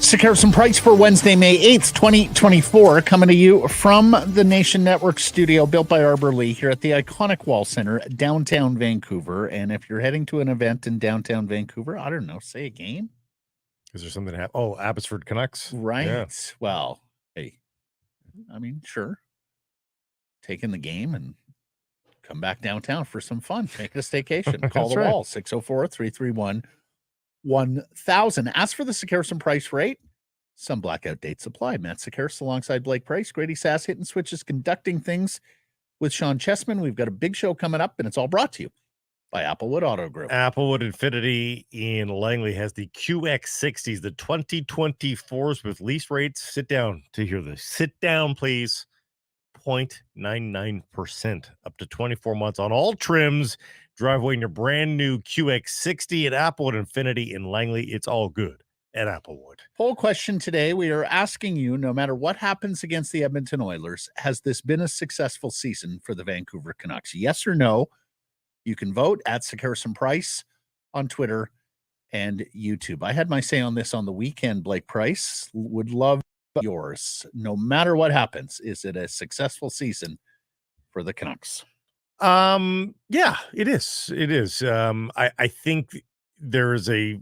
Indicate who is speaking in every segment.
Speaker 1: Sekeres Price for Wednesday, May 8th, 2024, coming to you from the Nation Network studio built by Arbor Lee here at the iconic Wall Center, downtown Vancouver. And if you're heading to an event in downtown Vancouver, I don't know, say a game?
Speaker 2: Is there something to happen? Oh, Abbotsford Canucks.
Speaker 1: Right.
Speaker 2: Yeah.
Speaker 1: Well, hey, I mean, sure. Taking the game and come back downtown for some fun. Make a staycation. Call the Wall, 604-331-1000. As for the Sekeres Price rate, some blackout dates apply. Matt Sekeres alongside Blake Price. Grady Sass hitting switches, conducting things with Sean Chessman. We've got a big show coming up, and it's all brought to you by Applewood Auto Group.
Speaker 2: Applewood Infinity in Langley has the QX60s, the 2024s with lease rates. Sit down to hear this. Sit down, please. 0.99% up to 24 months on all trims. Drive away in your brand new QX60 at Applewood Infinity in Langley. It's all good at Applewood.
Speaker 1: Poll question today. We are asking you, no matter what happens against the Edmonton Oilers, has this been a successful season for the Vancouver Canucks? Yes or no? You can vote at Sekeres Price on Twitter and YouTube. I had my say on this on the weekend, Blake Price. Would love yours. No matter what happens, is it a successful season for the Canucks?
Speaker 2: Yeah, it is. It is. I think there is a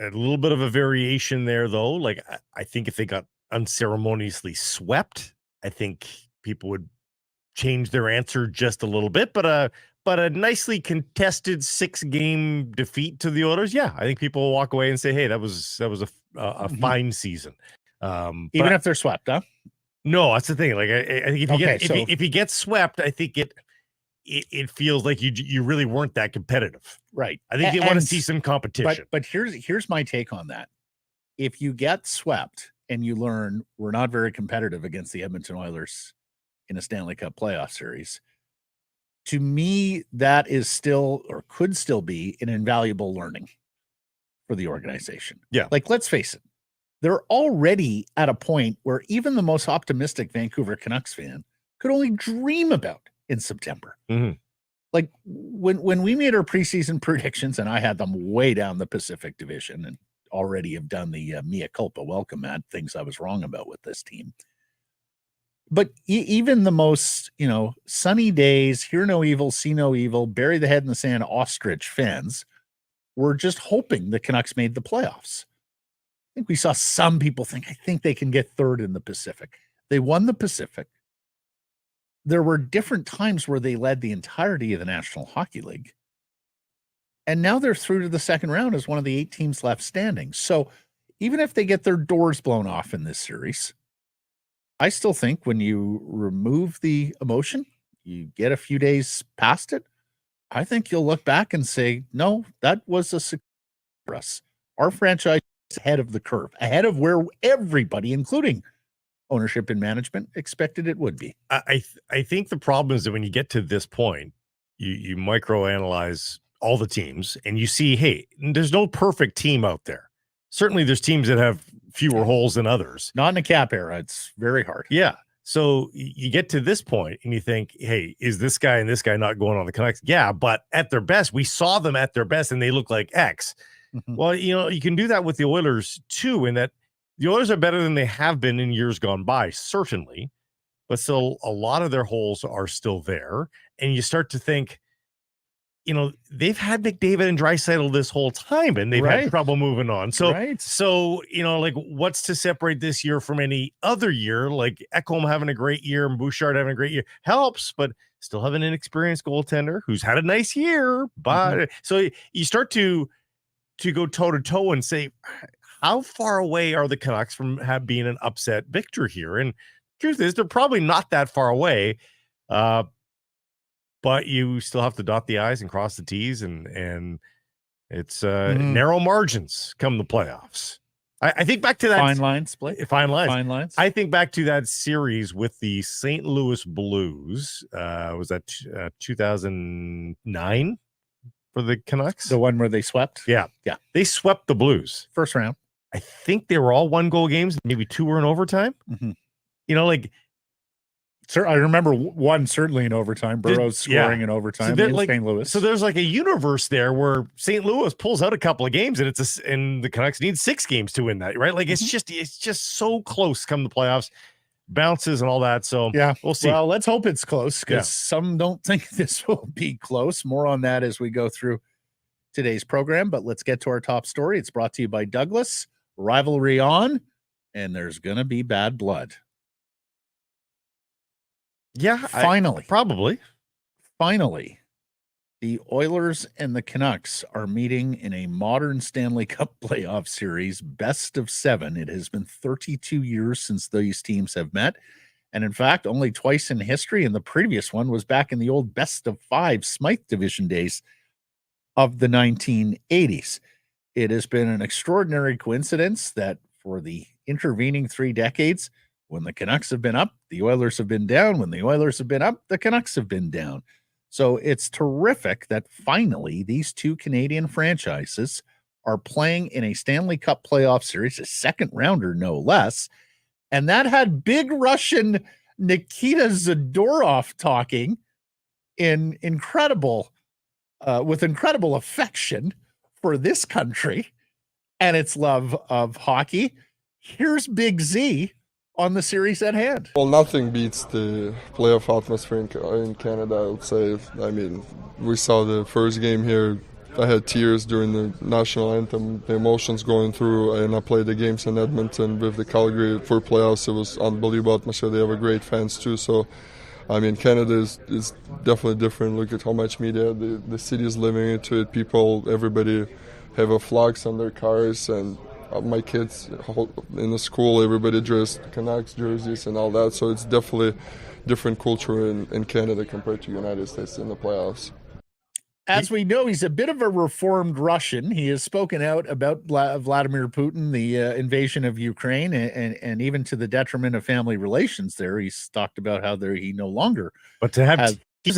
Speaker 2: little bit of a variation there, though. Like, I think if they got unceremoniously swept, I think people would change their answer just a little bit. But a nicely contested 6-game defeat to the Oilers, yeah, I think people will walk away and say, hey, that was a fine season.
Speaker 1: Even if they're swept, huh?
Speaker 2: No, that's the thing. Like, I think if you get swept, I think it feels like you really weren't that competitive.
Speaker 1: Right.
Speaker 2: I think they want to see some competition.
Speaker 1: But here's my take on that. If you get swept and you learn we're not very competitive against the Edmonton Oilers in a Stanley Cup playoff series, to me, that is still or could still be an invaluable learning for the organization.
Speaker 2: Yeah.
Speaker 1: Like, let's face it. They're already at a point where even the most optimistic Vancouver Canucks fan could only dream about in September.
Speaker 2: Mm-hmm.
Speaker 1: Like when we made our preseason predictions, and I had them way down the Pacific Division and already have done the mea culpa welcome at things I was wrong about with this team. But even the most, sunny days, hear no evil, see no evil, bury the head in the sand, ostrich fans were just hoping the Canucks made the playoffs. I think we saw some people think, I think they can get third in the Pacific. They won the Pacific. There were different times where they led the entirety of the National Hockey League. And now they're through to the second round as one of the 8 teams left standing. So even if they get their doors blown off in this series, I still think when you remove the emotion, you get a few days past it, I think you'll look back and say, no, that was a success for us. Our franchise ahead of the curve, ahead of where everybody, including ownership and management, expected it would be.
Speaker 2: I think the problem is that when you get to this point, you microanalyze all the teams and you see, hey, there's no perfect team out there. Certainly there's teams that have fewer holes than others.
Speaker 1: Not in a cap era. It's very hard.
Speaker 2: Yeah. So you get to this point and you think, hey, is this guy and this guy not going on the Canucks? Yeah, but at their best, we saw them at their best and they look like X. Mm-hmm. Well, you can do that with the Oilers too, in that the Oilers are better than they have been in years gone by, certainly, but still a lot of their holes are still there. And you start to think, they've had McDavid and Draisaitl this whole time and they've had trouble moving on. So, like, what's to separate this year from any other year? Like Ekholm having a great year and Bouchard having a great year helps, but still have an inexperienced goaltender who's had a nice year. But so you start to go toe-to-toe and say, how far away are the Canucks from being an upset victor here? And truth is, they're probably not that far away. But you still have to dot the I's and cross the T's, and it's narrow margins come the playoffs. I think back to that
Speaker 1: fine line split.
Speaker 2: Fine lines. I think back to that series with the St. Louis Blues. Was that 2009 for the Canucks?
Speaker 1: The one where they swept?
Speaker 2: Yeah. They swept the Blues.
Speaker 1: First round.
Speaker 2: I think they were all 1-goal games. Maybe 2 were in overtime.
Speaker 1: Mm-hmm.
Speaker 2: Like
Speaker 1: Sir, I remember one certainly in overtime. Burrow's scoring in overtime in St. Louis.
Speaker 2: So there's like a universe there where St. Louis pulls out a couple of games, and and the Canucks need 6 games to win that, right? Like it's just so close come the playoffs, bounces and all that. So
Speaker 1: yeah,
Speaker 2: we'll see.
Speaker 1: Well, let's hope it's close because some don't think this will be close. More on that as we go through today's program. But let's get to our top story. It's brought to you by Douglas. Rivalry on, and there's gonna be bad blood.
Speaker 2: Yeah,
Speaker 1: finally,
Speaker 2: finally,
Speaker 1: the Oilers and the Canucks are meeting in a modern Stanley Cup playoff series, best of 7. It has been 32 years since these teams have met. And in fact, only twice in history. And the previous one was back in the old best of 5 Smythe Division days of the 1980s. It has been an extraordinary coincidence that for the intervening 3 decades, when the Canucks have been up, the Oilers have been down. When the Oilers have been up, the Canucks have been down. So it's terrific that finally these 2 Canadian franchises are playing in a Stanley Cup playoff series, a second rounder, no less. And that had big Russian Nikita Zadorov talking with incredible affection for this country and its love of hockey. Here's Big Z on the series at hand.
Speaker 3: Well, nothing beats the playoff atmosphere in Canada, I would say. I mean, we saw the first game here. I had tears during the national anthem, the emotions going through, and I played the games in Edmonton with the Calgary for playoffs. It was unbelievable atmosphere. They have a great fans too. So, I mean, Canada is definitely different. Look at how much media the city is living into it. People, everybody have a flags on their cars, and my kids in the school, everybody dressed Canucks jerseys and all that. So it's definitely different culture in Canada compared to the United States in the playoffs.
Speaker 1: As we know, he's a bit of a reformed Russian. He has spoken out about Vladimir Putin, the invasion of Ukraine, and even to the detriment of family relations there. He's talked about how he no longer.
Speaker 2: But to have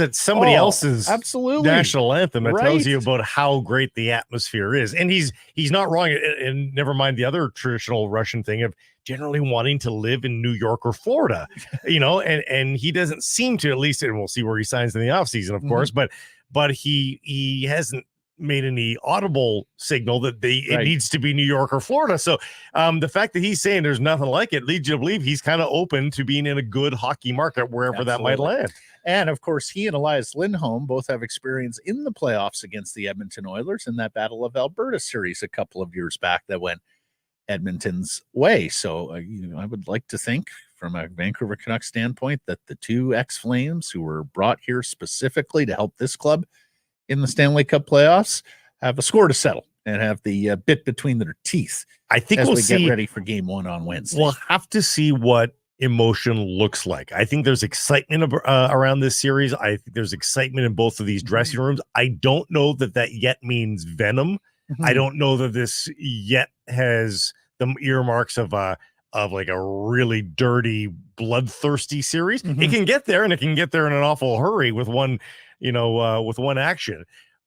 Speaker 2: at somebody else's national anthem, it tells you about how great the atmosphere is. And he's not wrong. And never mind the other traditional Russian thing of generally wanting to live in New York or Florida, and he doesn't seem to, at least, and we'll see where he signs in the offseason, of course, but he hasn't made any audible signal that it needs to be New York or Florida. So the fact that he's saying there's nothing like it leads you to believe he's kind of open to being in a good hockey market wherever that might land.
Speaker 1: And of course, he and Elias Lindholm both have experience in the playoffs against the Edmonton Oilers in that Battle of Alberta series a couple of years back that went Edmonton's way. So I would like to think from a Vancouver Canucks standpoint that the 2 ex-Flames who were brought here specifically to help this club in the Stanley Cup playoffs have a score to settle and have the bit between their teeth.
Speaker 2: I think
Speaker 1: as we get ready for game 1 on Wednesday.
Speaker 2: We'll have to see what emotion looks like. I think there's excitement around this series. I think there's excitement in both of these dressing rooms. I don't know that yet means venom. I don't know that this yet has the earmarks of like a really dirty, bloodthirsty series. It can get there, and it can get there in an awful hurry with one action.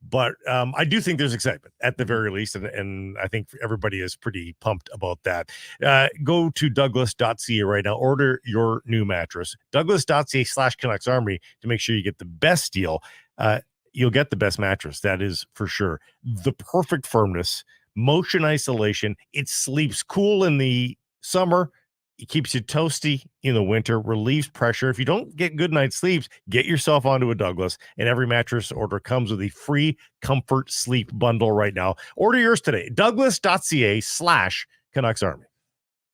Speaker 2: But I do think there's excitement at the very least, and I think everybody is pretty pumped about that. Go to Douglas.ca right now. Order your new mattress. Douglas.ca/Canucks Army to make sure you get the best deal. You'll get the best mattress, that is for sure. The perfect firmness, motion isolation. It sleeps cool in the summer. It keeps you toasty in the winter, relieves pressure. If you don't get good night's sleeps, get yourself onto a Douglas, and every mattress order comes with a free comfort sleep bundle right now. Order yours today. Douglas.ca/Canucks Army.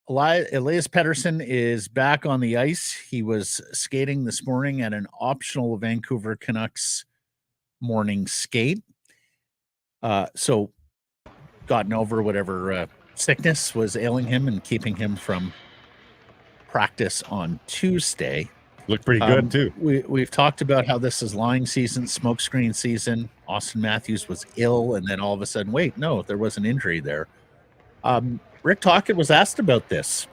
Speaker 1: Elias Pettersson is back on the ice. He was skating this morning at an optional Vancouver Canucks morning skate. So gotten over whatever sickness was ailing him and keeping him from practice on Tuesday.
Speaker 2: Looked pretty good too.
Speaker 1: We've talked about how this is lying season, smokescreen season. Austin Matthews was ill, and then all of a sudden, wait, no, there was an injury there. Rick Tocchet was asked about this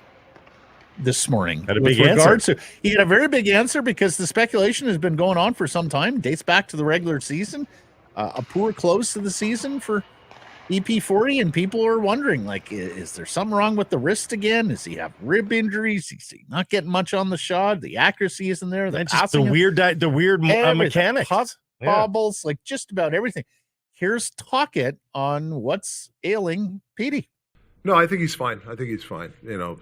Speaker 1: morning.
Speaker 2: Had a big answer.
Speaker 1: He had a very big answer because the speculation has been going on for some time, dates back to the regular season. A poor close to the season for EP40, and people are wondering, like, is there something wrong with the wrist again? Does he have rib injuries? Is he not getting much on the shot? The accuracy isn't there. The
Speaker 2: just the weird mechanics,
Speaker 1: bobbles, like just about everything. Here's Tocchet on what's ailing Petey.
Speaker 4: No, I think he's fine. You know,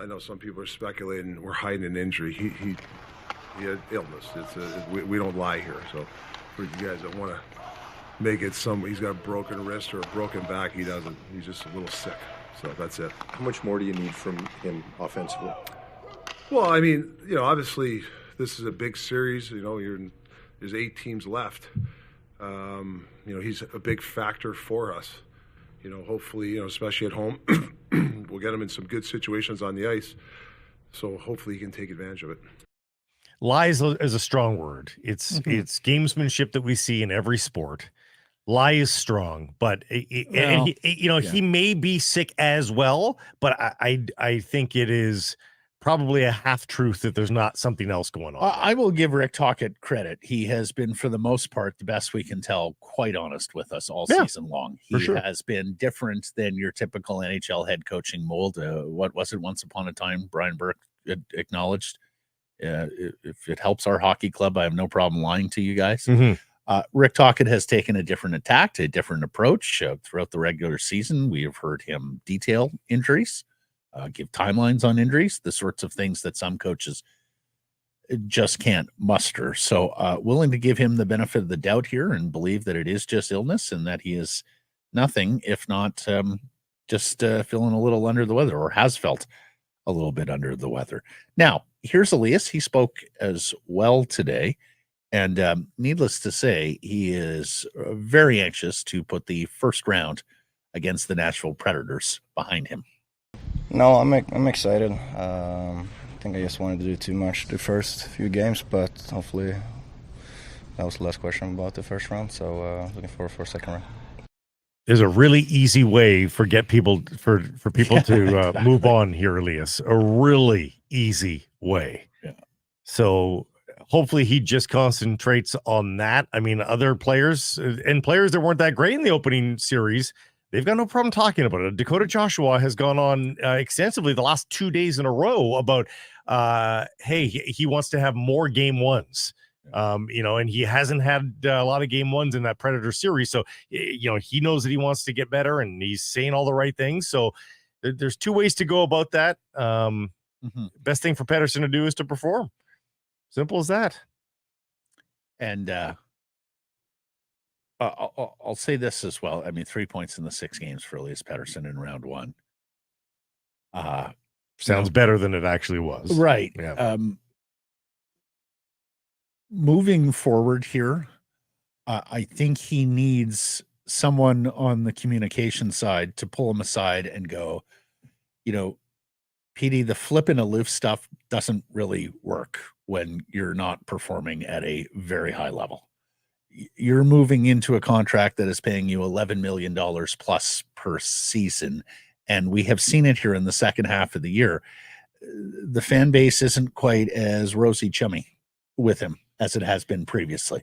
Speaker 4: I know some people are speculating we're hiding an injury. He had illness. We don't lie here. So for you guys that want to make it he's got a broken wrist or a broken back, he doesn't. He's just a little sick. So that's it.
Speaker 5: How much more do you need from him offensively?
Speaker 4: Well, I mean, you know, obviously this is a big series. You know, there's 8 teams left. You know, he's a big factor for us. You know, hopefully, you know, especially at home, we'll get him in some good situations on the ice. So hopefully he can take advantage of it.
Speaker 2: Lies is a strong word. It's gamesmanship that we see in every sport. Lie is strong, but he may be sick as well. But I think it is probably a half truth that there's not something else going on.
Speaker 1: I will give Rick Tocchet credit. He has been, for the most part, the best we can tell, quite honest with us all season long. He has been different than your typical NHL head coaching mold. What was it once upon a time? Brian Burke acknowledged, if it helps our hockey club, I have no problem lying to you guys. Rick Tocchet has taken a different a different approach throughout the regular season. We have heard him detail injuries, give timelines on injuries, the sorts of things that some coaches just can't muster. So willing to give him the benefit of the doubt here and believe that it is just illness and that he is nothing if not just feeling a little under the weather, or has felt a little bit under the weather. Now, here's Elias. He spoke as well today. And needless to say, he is very anxious to put the first round against the Nashville Predators behind him.
Speaker 6: No, I'm excited. I think I just wanted to do too much the first few games, but hopefully that was the last question about the first round. So looking forward for a second round.
Speaker 2: There's a really easy way for people to move on here, Elias. A really easy way.
Speaker 1: Yeah.
Speaker 2: So hopefully he just concentrates on that. I mean, other players that weren't that great in the opening series, they've got no problem talking about it. Dakota Joshua has gone on extensively the last 2 days in a row about, hey, he wants to have more game ones. You know, and he hasn't had a lot of game ones in that Predator series. So, you know, he knows that he wants to get better and he's saying all the right things. So there's 2 ways to go about that. Best thing for Pettersson to do is to perform. Simple as that.
Speaker 1: And I'll say this as well. I mean, 3 points in the 6 games for Elias Pettersson in round 1.
Speaker 2: Sounds better than it actually was.
Speaker 1: Right.
Speaker 2: Yeah.
Speaker 1: Moving forward here, I think he needs someone on the communication side to pull him aside and go, you know, PD, the flip and aloof stuff doesn't really work when you're not performing at a very high level. You're moving into a contract that is paying you $11 million plus per season. And we have seen it here in the second half of the year. The fan base isn't quite as rosy chummy with him as it has been previously.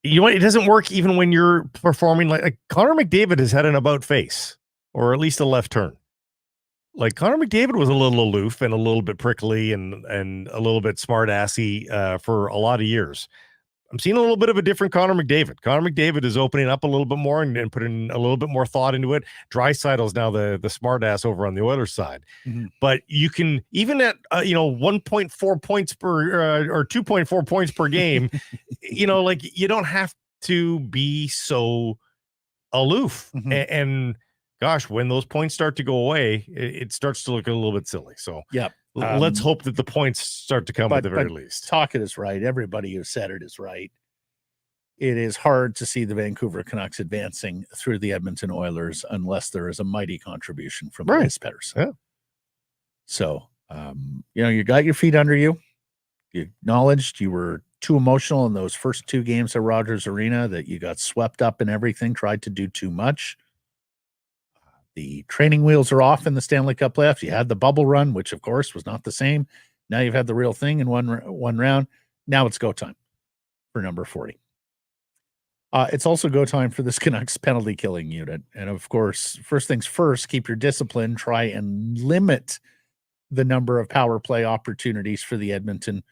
Speaker 2: You know what? It doesn't work even when you're performing like Connor McDavid has had an about face, or at least a left turn. Like Connor McDavid was a little aloof and a little bit prickly and a little bit smart assy for a lot of years. I'm seeing a little bit of a different Connor McDavid. Connor McDavid is opening up a little bit more and putting a little bit more thought into it. Dreisaitl's now the smart ass over on the Oilers side. But you can, even at 1.4 points per or 2.4 points per game, you know, like you don't have to be so aloof. And gosh, when those points start to go away, it starts to look a little bit silly. So
Speaker 1: yeah.
Speaker 2: Let's hope that the points start to come at the very least.
Speaker 1: Tocchet is right. Everybody who said it is right. It is hard to see the Vancouver Canucks advancing through the Edmonton Oilers unless there is a mighty contribution from Elias Pettersson.
Speaker 2: Yeah.
Speaker 1: So, you got your feet under you. You acknowledged you were too emotional in those first 2 games at Rogers Arena, that you got swept up in everything, tried to do too much. The training wheels are off in the Stanley Cup playoffs. You had the bubble run, which of course was not the same. Now you've had the real thing in one round. Now it's go time for number 40. It's also go time for this Canucks penalty killing unit. And of course, first things first, keep your discipline, try and limit the number of power play opportunities for the Edmonton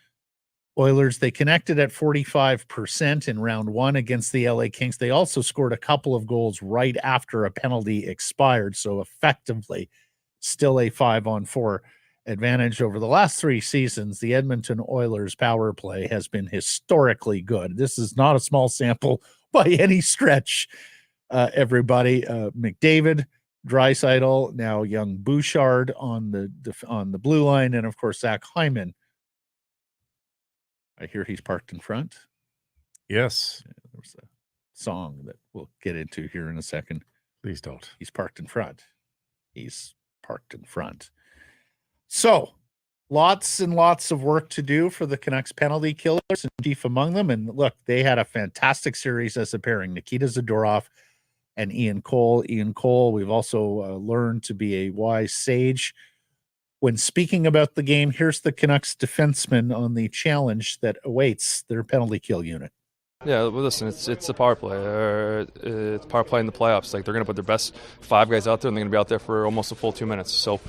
Speaker 1: Oilers. They connected at 45% in round one against the LA Kings. They also scored a couple of goals right after a penalty expired. So effectively still a 5-on-4 advantage. Over the last 3 seasons, the Edmonton Oilers power play has been historically good. This is not a small sample by any stretch, everybody. McDavid, Draisaitl, now young Bouchard on the blue line, and of course Zach Hyman. I hear he's parked in front.
Speaker 2: Yes.
Speaker 1: There was a song that we'll get into here in a second.
Speaker 2: Please don't.
Speaker 1: He's parked in front. He's parked in front. So lots and lots of work to do for the Canucks penalty killers, and chief among them. And look, they had a fantastic series as a pairing, Nikita Zadorov and Ian Cole. Ian Cole, we've also learned to be a wise sage. When speaking about the game, here's the Canucks defenseman on the challenge that awaits their penalty kill unit.
Speaker 7: Yeah, well, listen, it's a power play. It's power play in the playoffs. Like, they're going to put their best 5 guys out there, and they're going to be out there for almost a full 2 minutes. So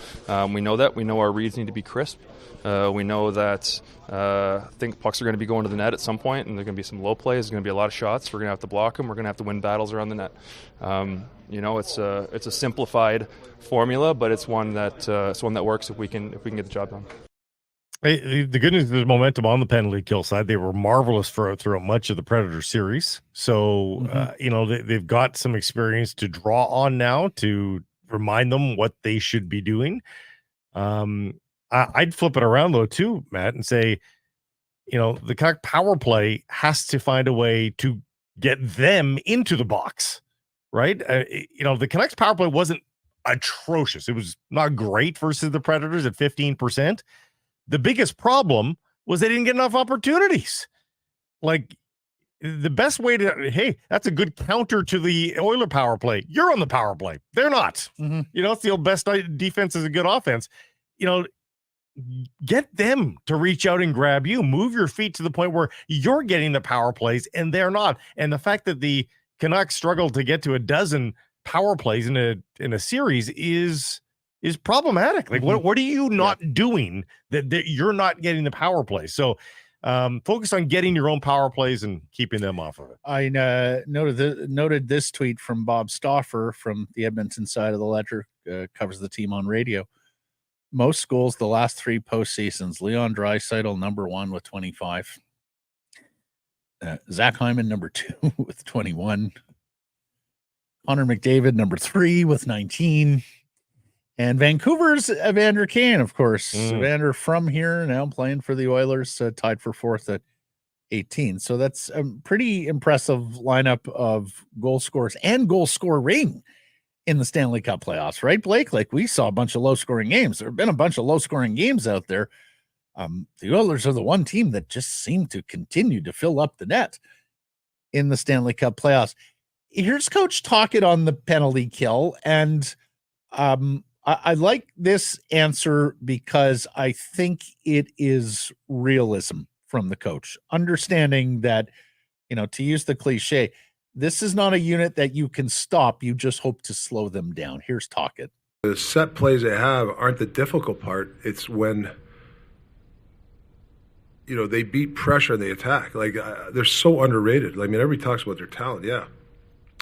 Speaker 7: we know that. We know our reads need to be crisp. We know that I think pucks are going to be going to the net at some point, and there are going to be some low plays. There's going to be a lot of shots. We're going to have to block them. We're going to have to win battles around the net. It's a simplified formula, but it's one that works if we can get the job done.
Speaker 2: Hey, the good news is there's momentum on the penalty kill side. They were marvelous throughout much of the Predator series. So, they've got some experience to draw on now to remind them what they should be doing. I'd flip it around, though, too, Matt, and say, the Canuck power play has to find a way to get them into the box, right? The Canucks power play wasn't atrocious. It was not great versus the Predators at 15%. The biggest problem was they didn't get enough opportunities. Like, the best way to, that's a good counter to the Oiler power play. You're on the power play. They're not. Mm-hmm. It's the old best defense is a good offense. Get them to reach out and grab you. Move your feet to the point where you're getting the power plays and they're not. And the fact that the Canucks struggled to get to a dozen power plays in a series is problematic. Like, what are you not doing that you're not getting the power play? So focus on getting your own power plays and keeping them off of it.
Speaker 1: I noted this tweet from Bob Stauffer from the Edmonton side of the ledger, covers the team on radio. Most goals the last 3 postseasons. Leon Draisaitl, number 1 with 25. Zach Hyman, number 2 with 21. Connor McDavid, number 3 with 19. And Vancouver's Evander Kane, of course. Evander from here, now playing for the Oilers, tied for 4th at 18. So that's a pretty impressive lineup of goal scorers and goal scoring in the Stanley Cup playoffs, right, Blake? Like, we saw a bunch of low-scoring games. There have been a bunch of low-scoring games out there. The Oilers are the one team that just seem to continue to fill up the net in the Stanley Cup playoffs. Here's Coach Tocchet on the penalty kill, and I like this answer because I think it is realism from the coach, understanding that, to use the cliche, this is not a unit that you can stop. You just hope to slow them down. Here's Tocchet.
Speaker 4: The set plays they have aren't the difficult part. It's when, they beat pressure and they attack. Like, they're so underrated. I mean, everybody talks about their talent. Yeah.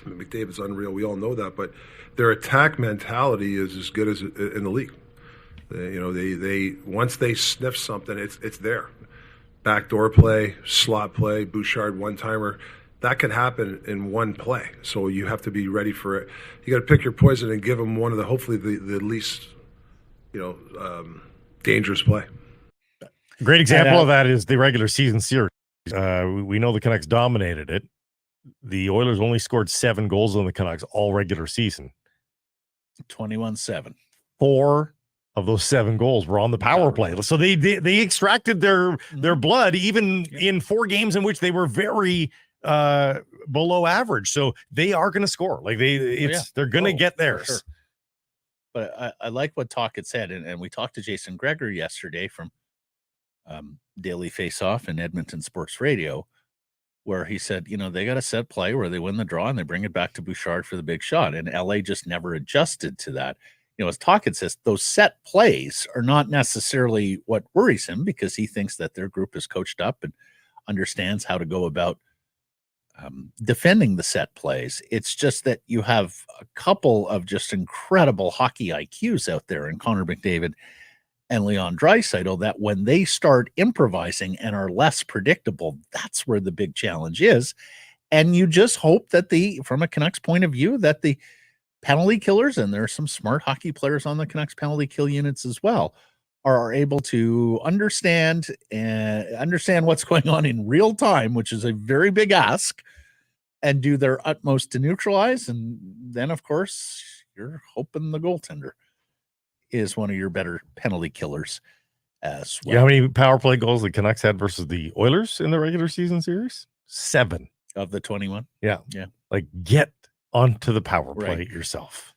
Speaker 4: I mean, McDavid's unreal. We all know that. But their attack mentality is as good as in the league. They once they sniff something, it's there. Backdoor play, slot play, Bouchard one-timer. That can happen in one play. So you have to be ready for it. You got to pick your poison and give them one of hopefully the least, dangerous play.
Speaker 2: Great example of that is the regular season series. We know the Canucks dominated it. The Oilers only scored 7 goals on the Canucks all regular season.
Speaker 1: 21-7.
Speaker 2: 4 of those 7 goals were on the power play. So they extracted their blood even in 4 games in which they were very below average. So they are going to score. Like, they're going to get theirs. Sure.
Speaker 1: But I like what Tocchet said, and we talked to Jason Greger yesterday from Daily Face-Off and Edmonton Sports Radio. where he said, they got a set play where they win the draw and they bring it back to Bouchard for the big shot. And LA just never adjusted to that. As Tocchet says, those set plays are not necessarily what worries him, because he thinks that their group is coached up and understands how to go about defending the set plays. It's just that you have a couple of just incredible hockey IQs out there in Connor McDavid and Leon Draisaitl, that when they start improvising and are less predictable, that's where the big challenge is. And you just hope that from a Canucks point of view, that the penalty killers, and there are some smart hockey players on the Canucks penalty kill units as well, are able to understand what's going on in real time, which is a very big ask, and do their utmost to neutralize. And then, of course, you're hoping the goaltender is one of your better penalty killers as well.
Speaker 2: You know how many power play goals the Canucks had versus the Oilers in the regular season series? 7
Speaker 1: of the 21.
Speaker 2: Yeah. Like, get onto the power play yourself.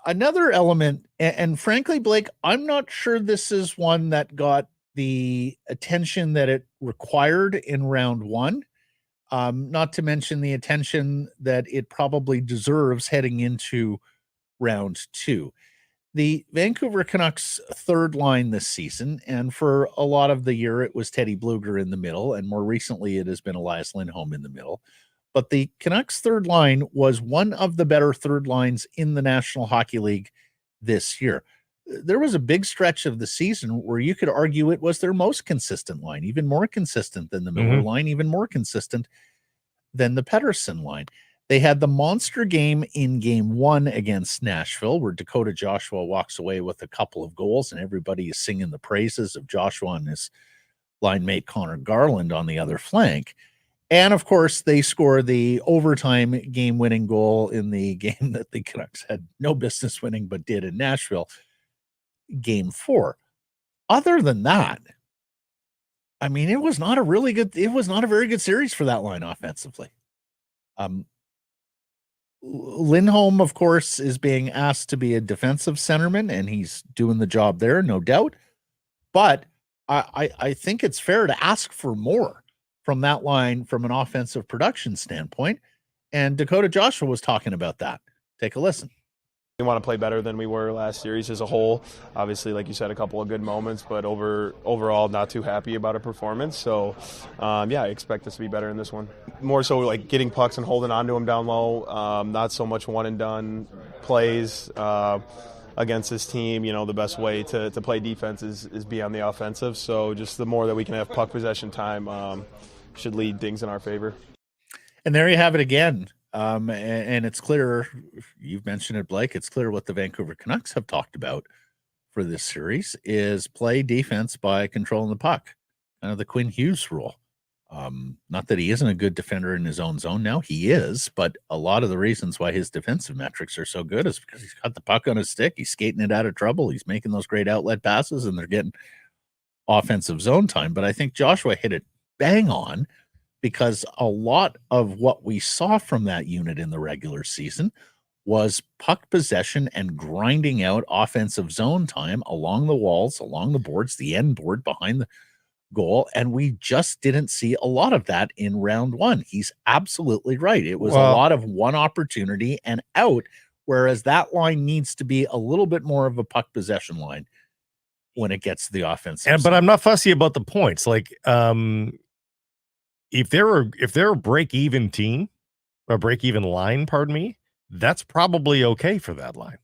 Speaker 1: Another element, and frankly, Blake, I'm not sure this is one that got the attention that it required in round one, not to mention the attention that it probably deserves heading into round two. The Vancouver Canucks third line this season, and for a lot of the year, it was Teddy Bluger in the middle, and more recently, it has been Elias Lindholm in the middle. But the Canucks third line was one of the better third lines in the National Hockey League this year. There was a big stretch of the season where you could argue it was their most consistent line, even more consistent than the Miller line, even more consistent than the Pettersson line. They had the monster game in game one against Nashville, where Dakota Joshua walks away with a couple of goals, and everybody is singing the praises of Joshua and his line mate Connor Garland on the other flank. And of course, they score the overtime game-winning goal in the game that the Canucks had no business winning, but did in Nashville, game 4. Other than that, I mean, it was not a very good series for that line offensively. Lindholm, of course, is being asked to be a defensive centerman, and he's doing the job there, no doubt. But I think it's fair to ask for more from that line from an offensive production standpoint. And Dakota Joshua was talking about that. Take a listen.
Speaker 8: We want to play better than we were last series as a whole. Obviously, like you said, a couple of good moments, but overall not too happy about our performance. So, I expect us to be better in this one. More so like getting pucks and holding on to them down low, not so much one and done plays against this team. The best way to play defense is be on the offensive. So just the more that we can have puck possession time should lead things in our favor.
Speaker 1: And there you have it again. And it's clear, you've mentioned it, Blake, it's clear what the Vancouver Canucks have talked about for this series is play defense by controlling the puck. Kind of the Quinn Hughes rule. Not that he isn't a good defender in his own zone now, he is, but a lot of the reasons why his defensive metrics are so good is because he's got the puck on his stick, he's skating it out of trouble, he's making those great outlet passes, and they're getting offensive zone time. But I think Joshua hit it bang on, because a lot of what we saw from that unit in the regular season was puck possession and grinding out offensive zone time along the walls, along the boards, the end board behind the goal. And we just didn't see a lot of that in round one. He's absolutely right. It was a lot of one opportunity and out, whereas that line needs to be a little bit more of a puck possession line when it gets to the offensive.
Speaker 2: But I'm not fussy about the points. Like, if they're a break-even team, a break-even line, pardon me, that's probably okay for that line.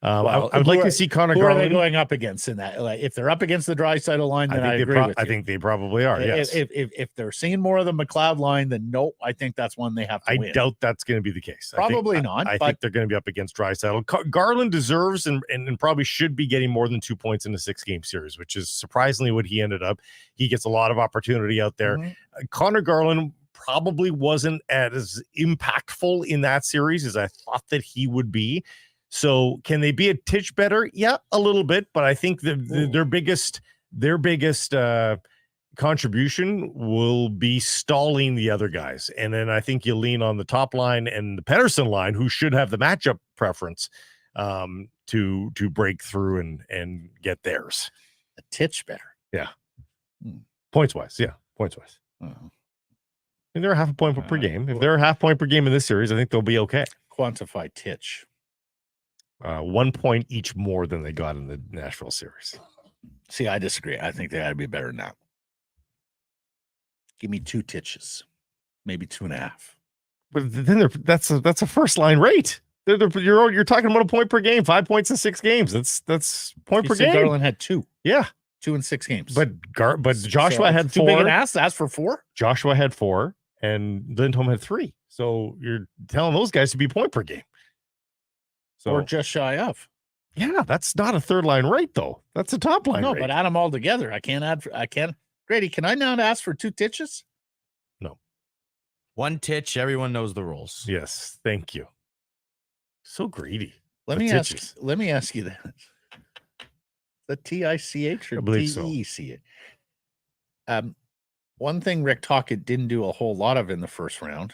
Speaker 2: I'd like to see Connor Garland.
Speaker 1: Who are they going up against in that? Like, if they're up against the Draisaitl line, then I agree with you.
Speaker 2: I think they probably are, yes.
Speaker 1: If they're seeing more of the McLeod line, then nope, I think that's one they have to win.
Speaker 2: I doubt that's going to be the case.
Speaker 1: Probably not.
Speaker 2: I think they're going to be up against Draisaitl. Garland deserves and probably should be getting more than 2 points in a 6-game series, which is surprisingly what he ended up. He gets a lot of opportunity out there. Connor Garland probably wasn't as impactful in that series as I thought that he would be. So can they be a titch better? Yeah, a little bit, but I think their biggest contribution will be stalling the other guys. And then I think you lean on the top line and the Pettersson line, who should have the matchup preference to break through and get theirs.
Speaker 1: A titch better.
Speaker 2: Yeah. Points wise. Yeah. Points wise. mean, they're a half a point per game. If they're a half point per game in this series, I think they'll be okay.
Speaker 1: Quantify Titch.
Speaker 2: 1 point each more than they got in the Nashville series.
Speaker 1: See, I disagree. I think they got to be better than that. Give me 2 Titches, maybe 2.5.
Speaker 2: But then that's a first line rate. You're talking about a point per game, 5 points in 6 games. That's point per game.
Speaker 1: Garland had 2.
Speaker 2: Yeah,
Speaker 1: 2 in 6 games.
Speaker 2: But Joshua had 4.
Speaker 1: Too big an ass. Ask for 4.
Speaker 2: Joshua had 4, and Lindholm had 3. So you're telling those guys to be point per game. So,
Speaker 1: or just shy of.
Speaker 2: Yeah, that's not a third line rate though. That's a top line.
Speaker 1: No,
Speaker 2: rate.
Speaker 1: but add them all together. I can't. Grady, can I not ask for 2 Titches?
Speaker 2: No.
Speaker 9: 1 titch. Everyone knows the rules.
Speaker 2: Yes, thank you. So greedy.
Speaker 1: Let me ask you that. The TICH or TECH? One thing Rick Tocchet didn't do a whole lot of in the first round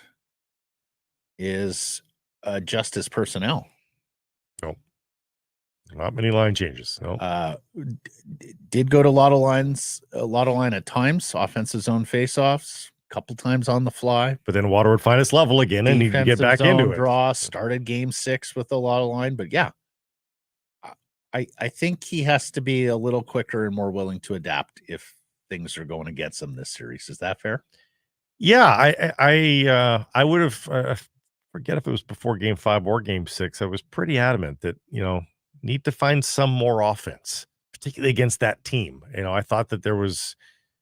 Speaker 1: is adjust his personnel.
Speaker 2: No. Not many line changes. No.
Speaker 1: Did go to a lot of line at times, offensive zone faceoffs, a couple times on the fly.
Speaker 2: But then water would find its level again and he could get back into it.
Speaker 1: Draw started game 6 with a lot of line, but yeah. I think he has to be a little quicker and more willing to adapt if things are going against him this series. Is that fair?
Speaker 2: Yeah, I would have forget if it was before game 5 or game 6. I was pretty adamant that, need to find some more offense, particularly against that team. I thought that there was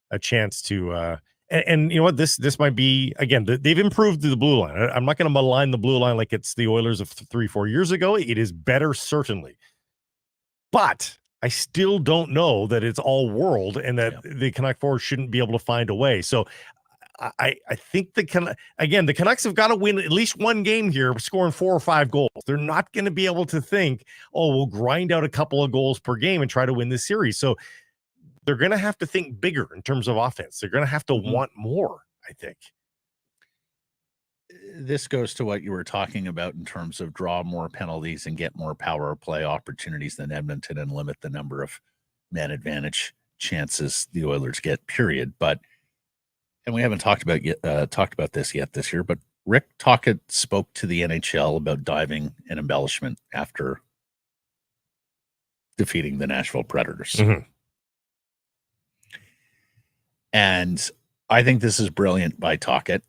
Speaker 2: a chance to and you know what, this might be, again, they've improved the blue line. I'm not going to malign the blue line like it's the Oilers of 3-4 years ago. It is better, certainly. But I still don't know that it's all world and that the Canuck forward shouldn't be able to find a way. So I think the Canucks have got to win at least one game here, scoring 4 or 5 goals. They're not going to be able to think, we'll grind out a couple of goals per game and try to win this series. So they're going to have to think bigger in terms of offense. They're going to have to want more, I think.
Speaker 1: This goes to what you were talking about in terms of draw more penalties and get more power play opportunities than Edmonton and limit the number of man advantage chances the Oilers get, period. And we haven't talked about this yet this year, but Rick Tocchet spoke to the NHL about diving and embellishment after defeating the Nashville Predators.
Speaker 2: Mm-hmm.
Speaker 1: And I think this is brilliant by Tocchet.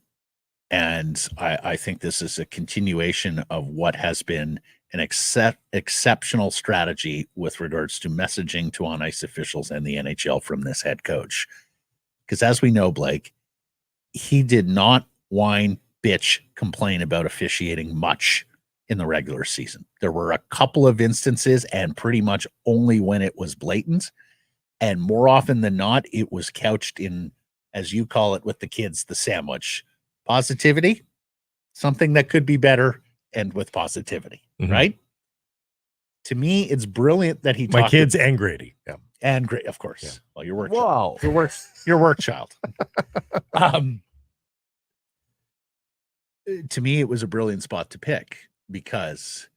Speaker 1: And I think this is a continuation of what has been an exceptional strategy with regards to messaging to on-ice officials and the NHL from this head coach. Because as we know, Blake, he did not whine, bitch, complain about officiating much in the regular season. There were a couple of instances, and pretty much only when it was blatant. And more often than not, it was couched in, as you call it with the kids, the sandwich. Positivity, something that could be better, and with positivity, right? To me, it's brilliant that he
Speaker 2: my kids and Grady,
Speaker 1: and great, of course. Yeah. Well, your work,
Speaker 9: wow,
Speaker 1: your work child. To me, it was a brilliant spot to pick because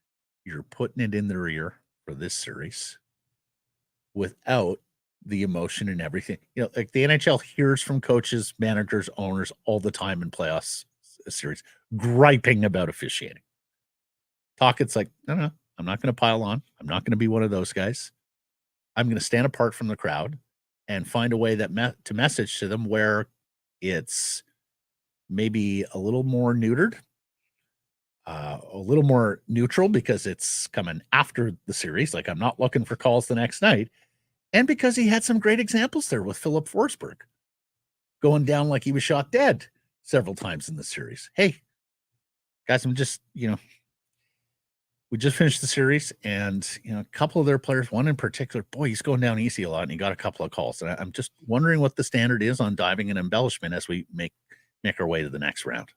Speaker 1: you're putting it in their ear for this series without the emotion and everything. Like the NHL hears from coaches, managers, owners all the time in playoffs series griping about officiating. Tocchet's like, no, I'm not going to pile on. I'm not going to be one of those guys. I'm going to stand apart from the crowd and find a way that to message to them where it's maybe a little more neutered, a little more neutral because it's coming after the series. Like I'm not looking for calls the next night. And because he had some great examples there with Philip Forsberg going down like he was shot dead several times in the series. Hey, guys, I'm just, we just finished the series and, a couple of their players, one in particular, boy, he's going down easy a lot and he got a couple of calls. And I'm just wondering what the standard is on diving and embellishment as we make our way to the next round.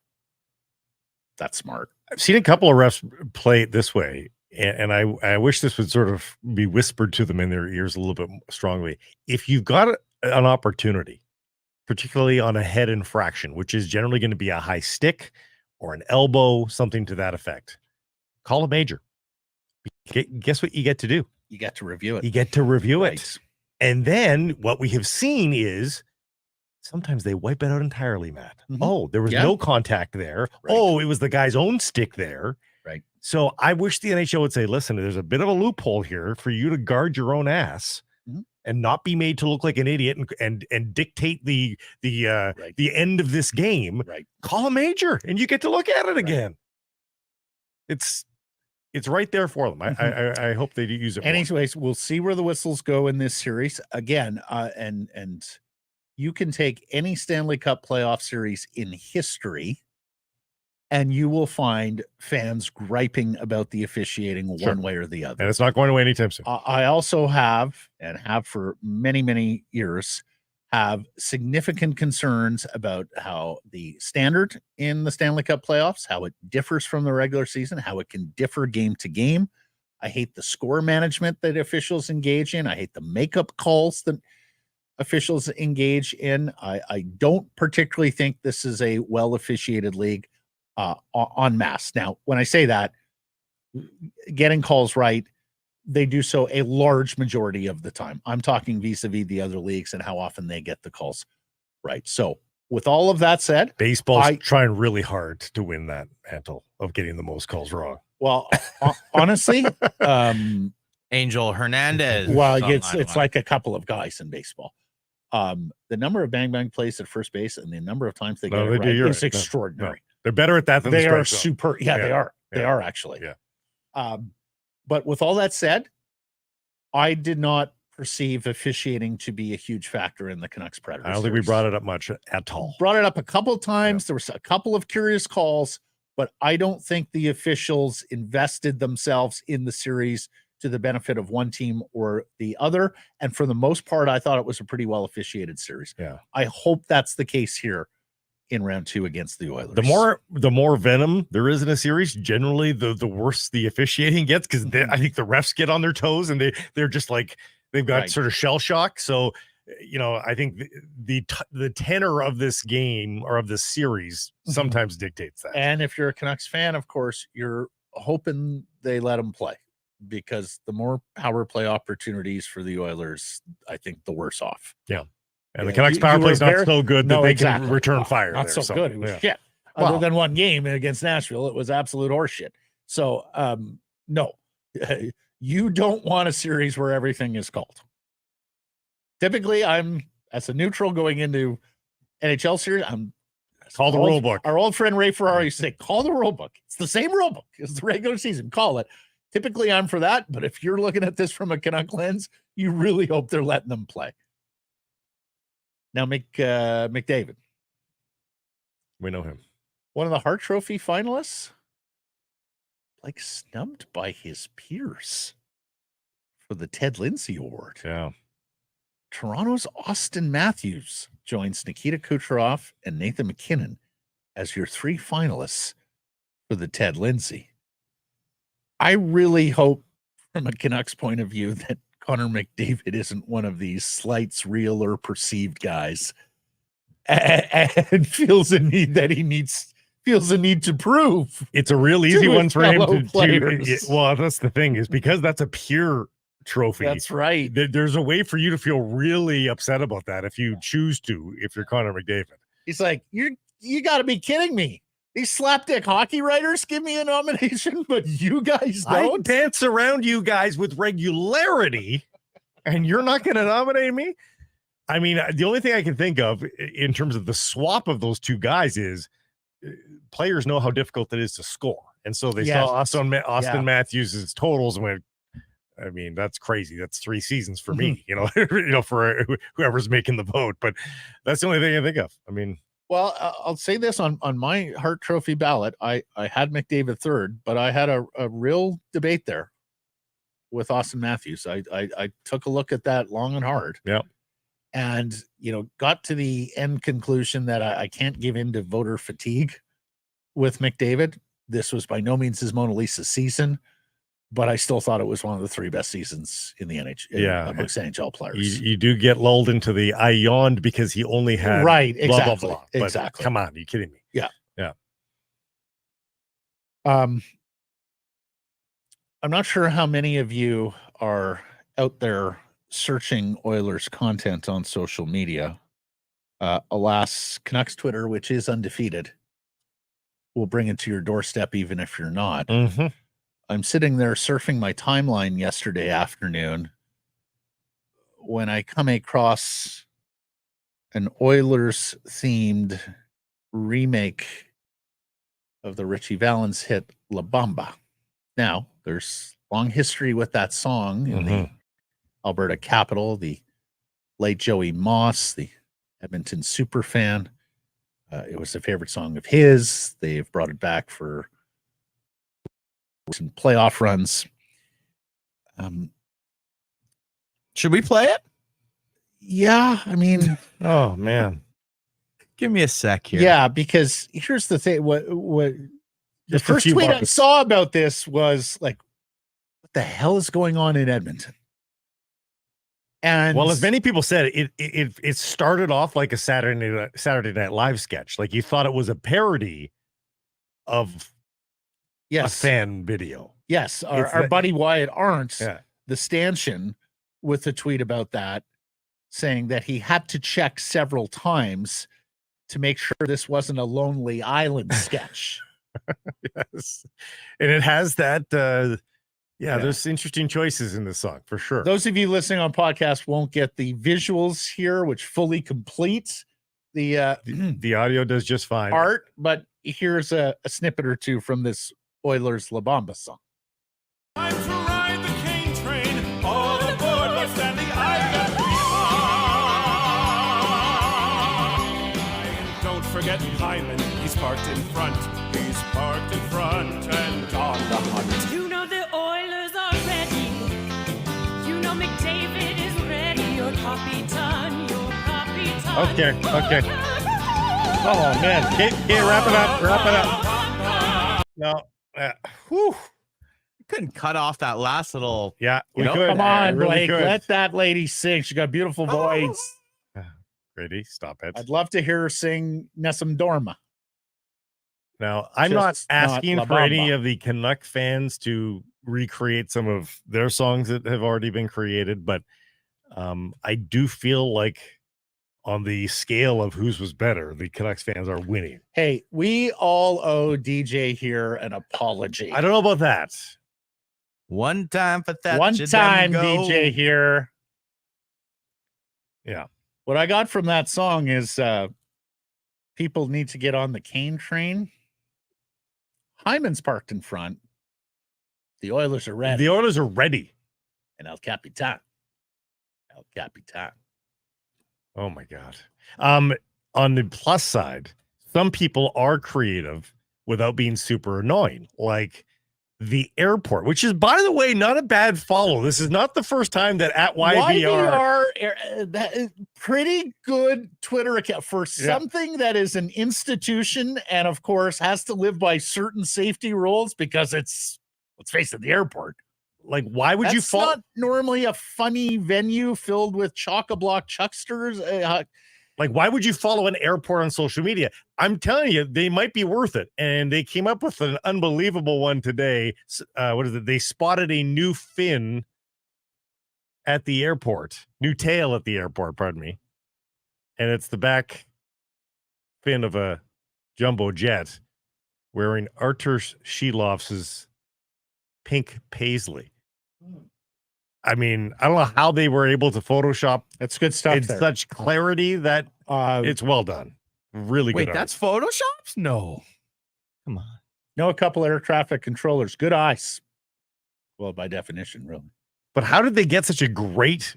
Speaker 1: That's smart.
Speaker 2: I've seen a couple of refs play it this way. And I wish this would sort of be whispered to them in their ears a little bit strongly. If you've got an opportunity, particularly on a head infraction, which is generally going to be a high stick or an elbow, something to that effect, call a major. Guess what you get to do?
Speaker 1: You get to review it.
Speaker 2: You get to review it. And then what we have seen is sometimes they wipe it out entirely, Matt.
Speaker 1: Mhm.
Speaker 2: Oh, there was
Speaker 1: Yeah.
Speaker 2: no contact there.
Speaker 1: Right.
Speaker 2: Oh, it was the guy's own stick there.
Speaker 1: Right.
Speaker 2: So I wish the NHL would say, listen, there's a bit of a loophole here for you to guard your own ass
Speaker 1: Mhm.
Speaker 2: and not be made to look like an idiot and dictate the end of this game.
Speaker 1: Right.
Speaker 2: Call a major and you get to look at it again. It's right there for them. I hope they do use it.
Speaker 1: Anyways, we'll see where the whistles go in this series again. And you can take any Stanley Cup playoff series in history, and you will find fans griping about the officiating one way or the other.
Speaker 2: And it's not going away anytime soon.
Speaker 1: I also have for many, many years, have significant concerns about how the standard in the Stanley Cup playoffs, how it differs from the regular season, how it can differ game to game. I hate the score management that officials engage in. I hate the makeup calls that officials engage in. I don't particularly think this is a well officiated league en masse. Now, when I say that, getting calls right, they do so a large majority of the time. I'm talking vis-a-vis the other leagues and how often they get the calls right. So with all of that said,
Speaker 2: baseball's trying really hard to win that mantle of getting the most calls wrong.
Speaker 1: Well, honestly,
Speaker 9: Angel Hernandez.
Speaker 1: Well, it's like a couple of guys in baseball. The number of bang plays at first base and the number of times they get it right is extraordinary.
Speaker 2: No. They're better at that than
Speaker 1: they
Speaker 2: the
Speaker 1: are
Speaker 2: zone.
Speaker 1: super. Yeah, they are. They are actually.
Speaker 2: Yeah.
Speaker 1: But with all that said, I did not perceive officiating to be a huge factor in the Canucks Predators.
Speaker 2: I don't think we brought it up much at all.
Speaker 1: Brought it up a couple of times. There was a couple of curious calls, but I don't think the officials invested themselves in the series to the benefit of one team or the other. And for the most part, I thought it was a pretty well officiated series.
Speaker 2: Yeah.
Speaker 1: I hope that's the case here in round 2 against the Oilers.
Speaker 2: The more venom there is in a series, generally the worse the officiating gets, because I think the refs get on their toes and they're just like they've got sort of shell shock. So I think the tenor of this game or of this series sometimes dictates that.
Speaker 1: And if you're a Canucks fan, of course, you're hoping they let them play, because the more power play opportunities for the Oilers, I think the worse off.
Speaker 2: Yeah. And the Canucks power play is not so good that they can return fire.
Speaker 1: Not so good. It was shit. Other than one game against Nashville, it was absolute horseshit. So, no, you don't want a series where everything is called. Typically, I'm, as a neutral going into NHL series,
Speaker 2: call the rule book.
Speaker 1: Our old friend Ray Ferrari used to say, call the rule book. It's the same rule book as the regular season. Call it. Typically, I'm for that. But if you're looking at this from a Canuck lens, you really hope they're letting them play. Now, McDavid.
Speaker 2: We know him.
Speaker 1: One of the Hart Trophy finalists, like snubbed by his peers for the Ted Lindsay Award.
Speaker 2: Yeah.
Speaker 1: Toronto's Austin Matthews joins Nikita Kucherov and Nathan McKinnon as your 3 finalists for the Ted Lindsay. I really hope, from a Canucks point of view, that Connor McDavid isn't one of these slights, real or perceived guys, and feels a need to prove.
Speaker 2: It's a real easy one for him
Speaker 1: to
Speaker 2: well, that's the thing, is because that's a pure trophy.
Speaker 1: That's right.
Speaker 2: There's a way for you to feel really upset about that if you choose to, if you're Connor McDavid.
Speaker 1: He's like, you got to be kidding me. These slapdick hockey writers give me a nomination, but you guys don't.
Speaker 2: I dance around you guys with regularity, and you're not going to nominate me? I mean, the only thing I can think of in terms of the swap of those two guys is players know how difficult it is to score. And so they saw Austin Matthews' totals and went, I mean, that's crazy. That's 3 seasons for me, for whoever's making the vote. But that's the only thing I think of. I mean,
Speaker 1: well, I'll say this on my Hart Trophy ballot. I had McDavid 3rd, but I had a real debate there with Austin Matthews. I took a look at that long and hard.
Speaker 2: Yeah.
Speaker 1: And, got to the end conclusion that I can't give in to voter fatigue with McDavid. This was by no means his Mona Lisa season, but I still thought it was one of the 3 best seasons in the NHL, amongst NHL players.
Speaker 2: You do get lulled into the I yawned because he only had
Speaker 1: exactly.
Speaker 2: blah, blah, blah. But
Speaker 1: exactly.
Speaker 2: Come on, are you kidding me?
Speaker 1: Yeah.
Speaker 2: Yeah.
Speaker 1: I'm not sure how many of you are out there searching Oilers content on social media, Alas, Canucks Twitter, which is undefeated, will bring it to your doorstep even if you're not.
Speaker 2: Mm-hmm.
Speaker 1: I'm sitting there surfing my timeline yesterday afternoon when I come across an Oilers-themed remake of the Richie Valens hit La Bamba. Now, there's long history with that song in the Alberta capital, the late Joey Moss, the Edmonton superfan. It was a favorite song of his. They've brought it back for some playoff runs.
Speaker 9: Should we play it?
Speaker 1: Yeah, I mean,
Speaker 2: oh man,
Speaker 9: give me a sec here.
Speaker 1: Yeah, because here's the thing: what the first tweet I saw about this was like, "What the hell is going on in Edmonton?" And
Speaker 2: well, as many people said, it started off like a Saturday Night Live sketch. Like you thought it was a parody of a fan video.
Speaker 1: Yes, our buddy Wyatt Arndt, the stanchion, with a tweet about that, saying that he had to check several times to make sure this wasn't a Lonely Island sketch.
Speaker 2: Yes, and it has that. There's interesting choices in this song for sure.
Speaker 1: Those of you listening on podcast won't get the visuals here, which fully complete the
Speaker 2: audio does just fine.
Speaker 1: Art, but here's a snippet or two from this Oilers La Bamba song.
Speaker 10: Time to ride the cane train, all aboard, let's stand the island and don't forget Hyman, he's parked in front, and on the hunt.
Speaker 11: You know the Oilers are ready, you know McDavid is ready, your Capitan.
Speaker 2: Okay. Oh man, can't wrap it up. No,
Speaker 9: whew. Couldn't cut off that last little.
Speaker 2: Yeah, we could.
Speaker 1: Come on,
Speaker 2: really
Speaker 1: Blake.
Speaker 2: could.
Speaker 1: Let that lady sing. She got a beautiful voice.
Speaker 2: Grady, stop it.
Speaker 1: I'd love to hear her sing Nessun Dorma.
Speaker 2: Now, I'm not asking for any of the Canuck fans to recreate some of their songs that have already been created, but I do feel like on the scale of whose was better, the Canucks fans are winning.
Speaker 1: Hey, we all owe DJ here an apology.
Speaker 2: I don't know about that.
Speaker 9: One time for that.
Speaker 1: One time, DJ here.
Speaker 2: Yeah.
Speaker 1: What I got from that song is people need to get on the cane train. Hyman's parked in front. The Oilers are ready.
Speaker 2: The Oilers are ready.
Speaker 1: And El Capitan.
Speaker 2: Oh my God. On the plus side, some people are creative without being super annoying. Like the airport, which is, by the way, not a bad follow. This is not the first time that at YVR
Speaker 1: that is pretty good Twitter account for something that is an institution and, of course, has to live by certain safety rules because it's, let's face it, the airport.
Speaker 2: Like, why would you follow?
Speaker 1: Not normally a funny venue filled with chock-a-block chucksters.
Speaker 2: Like, why would you follow an airport on social media? I'm telling you, they might be worth it. And they came up with an unbelievable one today. What is it? They spotted a new fin at the airport, new tail at the airport, pardon me. And it's the back fin of a jumbo jet wearing Artur Shelov's pink paisley. I mean, I don't know how they were able to Photoshop.
Speaker 1: That's good stuff.
Speaker 2: In such clarity that it's well done. Really good.
Speaker 9: Wait, that's Photoshops? No. Come on.
Speaker 1: No, a couple air traffic controllers. Good eyes. Well, by definition, really.
Speaker 2: But how did they get such a great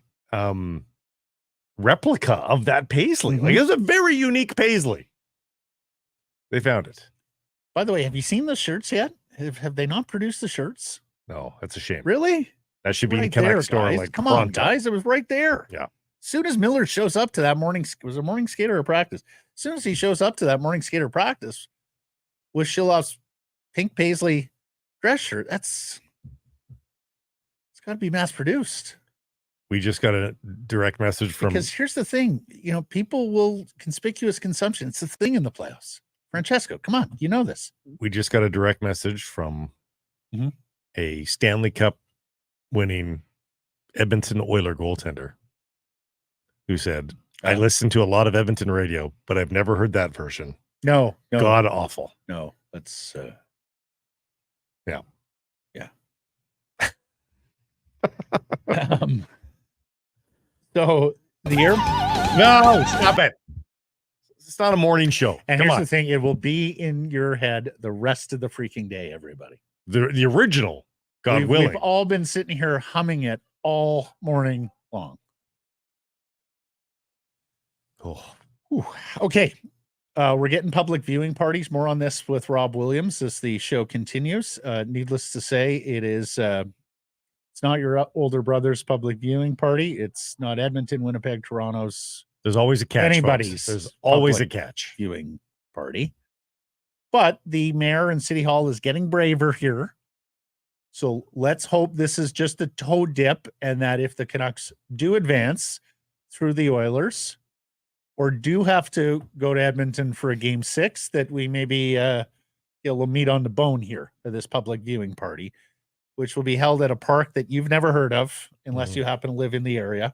Speaker 2: replica of that paisley? Like, it was a very unique paisley. They found it.
Speaker 1: By the way, have you seen the shirts yet? Have they not produced the shirts?
Speaker 2: No, that's a shame.
Speaker 1: Really?
Speaker 2: That should be
Speaker 1: right
Speaker 2: in Canuck
Speaker 1: there,
Speaker 2: store.
Speaker 1: guys.
Speaker 2: Like,
Speaker 1: come
Speaker 2: pronto.
Speaker 1: on, guys! It was right there.
Speaker 2: Yeah.
Speaker 1: As soon as Miller shows up to that morning, was it morning skater or practice? As soon as he shows up to that morning skater practice with Shilov's pink paisley dress shirt, it's got to be mass produced.
Speaker 2: We just got a direct message from.
Speaker 1: Because here's the thing, people will conspicuous consumption. It's the thing in the playoffs. Francesco, come on, you know this.
Speaker 2: We just got a direct message from a Stanley Cup winning Edmonton Oiler goaltender who said, I listen to a lot of Edmonton radio, but I've never heard that version.
Speaker 1: No,
Speaker 2: God awful.
Speaker 1: No, that's
Speaker 2: yeah.
Speaker 1: So the year.
Speaker 2: No, stop it. It's not a morning show.
Speaker 1: And
Speaker 2: Come
Speaker 1: here's
Speaker 2: on.
Speaker 1: the thing: it will be in your head the rest of the freaking day. Everybody,
Speaker 2: The original, God
Speaker 1: we've
Speaker 2: willing.
Speaker 1: all been sitting here humming it all morning long.
Speaker 2: Oh.
Speaker 1: Whew. Okay. We're getting public viewing parties. More on this with Rob Williams as the show continues. Needless to say, it's not your older brother's public viewing party. It's not Edmonton, Winnipeg, Toronto's.
Speaker 2: There's always a catch.
Speaker 1: Anybody's.
Speaker 2: Folks. There's always a
Speaker 1: public
Speaker 2: catch.
Speaker 1: viewing party. But the mayor and City Hall is getting braver here. So let's hope this is just a toe dip, and that if the Canucks do advance through the Oilers, or do have to go to Edmonton for a game 6, that we maybe get a little meat on the bone here for this public viewing party, which will be held at a park that you've never heard of unless you happen to live in the area,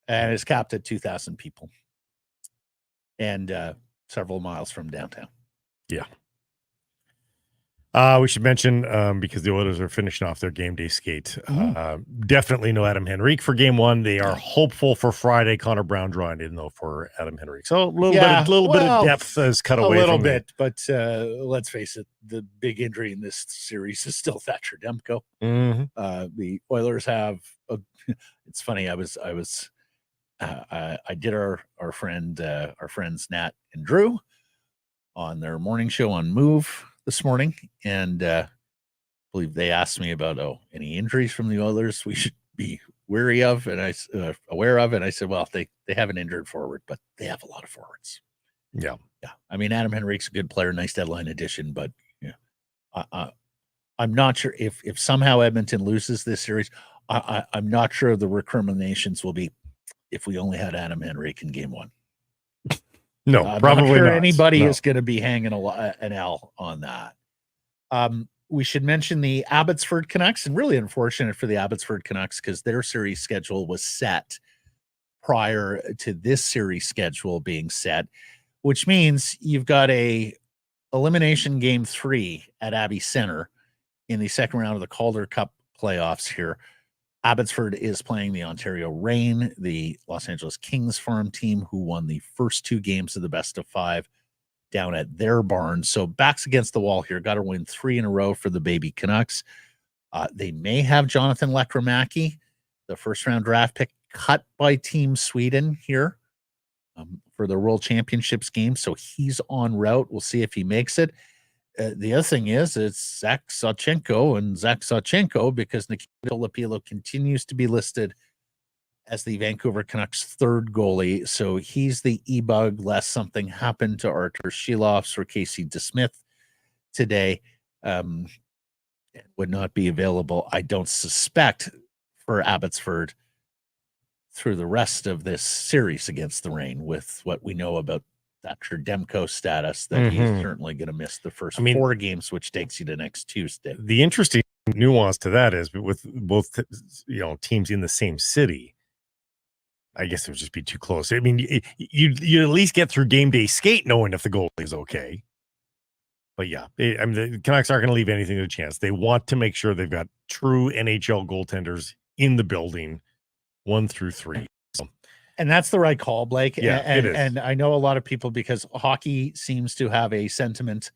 Speaker 1: and is capped at 2,000 people and several miles from downtown.
Speaker 2: Yeah. We should mention, because the Oilers are finishing off their game day skate, definitely no Adam Henrique for game 1. They are hopeful for Friday. Connor Brown drawing in, though, for Adam Henrique. So a little bit of depth has cut away.
Speaker 1: A little
Speaker 2: from
Speaker 1: bit, but let's face it, the big injury in this series is still Thatcher Demko. The Oilers have it's funny. I did our friends Nat and Drew on their morning show on Move this morning, and I believe they asked me about any injuries from the Oilers we should be wary of, and I aware of, and I said, well, they have an injured forward, but they have a lot of forwards.
Speaker 2: Yeah.
Speaker 1: I mean, Adam Henrique's a good player, nice deadline addition, but I'm not sure if somehow Edmonton loses this series. I'm not sure the recriminations will be if we only had Adam Henrique in game 1.
Speaker 2: No, probably
Speaker 1: not sure
Speaker 2: not.
Speaker 1: anybody
Speaker 2: No.
Speaker 1: is going to be hanging an L on that. We should mention the Abbotsford Canucks, and really unfortunate for the Abbotsford Canucks because their series schedule was set prior to this series schedule being set, which means you've got a elimination game 3 at Abbey Center in the second round of the Calder Cup playoffs here. Abbotsford is playing the Ontario Reign, the Los Angeles Kings farm team, who won the first 2 games of the best of 5 down at their barn. So backs against the wall here. Got to win 3 in a row for the baby Canucks. They may have Jonathan Lekkerimäki, the first-round draft pick, cut by Team Sweden here for the World Championships game. So he's en route. We'll see if he makes it. The other thing is it's Zach Sawchenko, because Nikita Lopilo continues to be listed as the Vancouver Canucks' 3rd goalie. So he's the e-bug lest something happened to Artur Shilovs or Casey DeSmith today. Would not be available, I don't suspect, for Abbotsford through the rest of this series against the Reign, with what we know about Thatcher Demko status, that he's certainly going to miss the first 4 games, which takes you to next Tuesday.
Speaker 2: The interesting nuance to that is with both teams in the same city, I guess it would just be too close. I mean, you at least get through game day skate knowing if the goalie is okay. But yeah, I mean, the Canucks aren't going to leave anything to chance. They want to make sure they've got true NHL goaltenders in the building 1 through 3.
Speaker 1: And that's the right call, Blake.
Speaker 2: Yeah, it is.
Speaker 1: And I know a lot of people, because hockey seems to have a sentiment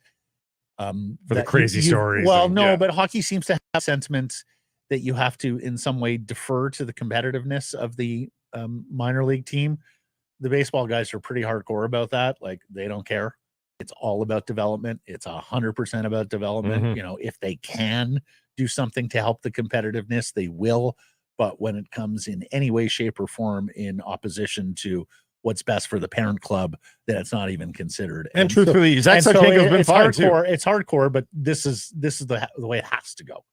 Speaker 2: for the crazy stories.
Speaker 1: Well, but hockey seems to have sentiment that you have to in some way defer to the competitiveness of the minor league team. The baseball guys are pretty hardcore about that. Like, they don't care. It's all about development. It's 100% about development. If they can do something to help the competitiveness, they will. But when it comes in any way, shape, or form in opposition to what's best for the parent club, then it's not even considered.
Speaker 2: And truthfully, Zach Sawchenko's been fine too.
Speaker 1: It's hardcore, but this is the way it has to go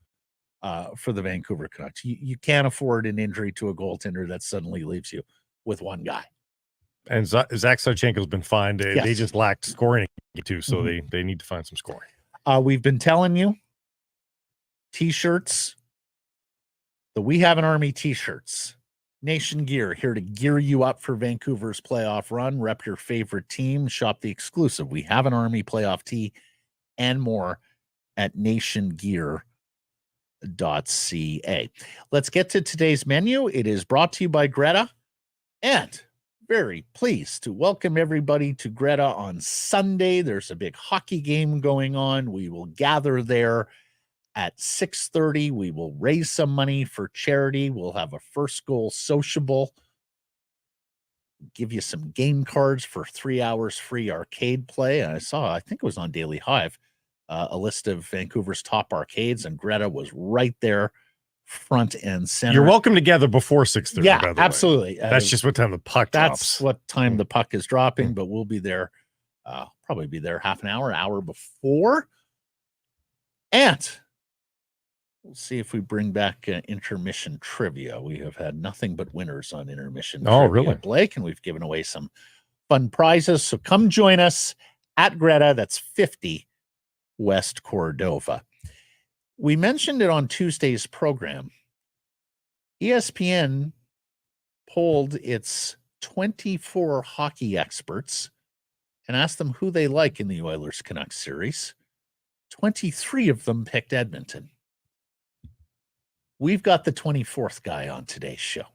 Speaker 1: for the Vancouver Canucks. You can't afford an injury to a goaltender that suddenly leaves you with one guy.
Speaker 2: And Zach Sawchenko's been fine. They just lacked scoring too, so they need to find some scoring.
Speaker 1: We've been telling you, T-shirts. The We Have an Army T-shirts Nation Gear, here to gear you up for Vancouver's playoff run. Rep your favorite team. Shop the exclusive We Have an Army playoff tee and more at nationgear.ca. Let's get to today's menu. It is brought to you by Greta, and very pleased to welcome everybody to Greta on Sunday. There's a big hockey game going on. We will gather there at 6:30. We will raise some money for charity. We'll have a first goal sociable. Give you some game cards for 3 hours free arcade play. I think it was on Daily Hive, a list of Vancouver's top arcades, and Greta was right there, front and center.
Speaker 2: You're welcome to gather before 6:30.
Speaker 1: Yeah,
Speaker 2: by the
Speaker 1: absolutely.
Speaker 2: Way. That's just what time the puck drops.
Speaker 1: That's what time the puck is dropping, but we'll be there, probably be there half an hour before. And we'll see if we bring back intermission trivia. We have had nothing but winners on intermission trivia,
Speaker 2: really?
Speaker 1: Blake, and we've given away some fun prizes. So come join us at Greta. That's 50 West Cordova. We mentioned it on Tuesday's program. ESPN polled its 24 hockey experts and asked them who they like in the Oilers Canucks series. 23 of them picked Edmonton. We've got the 24th guy on today's show.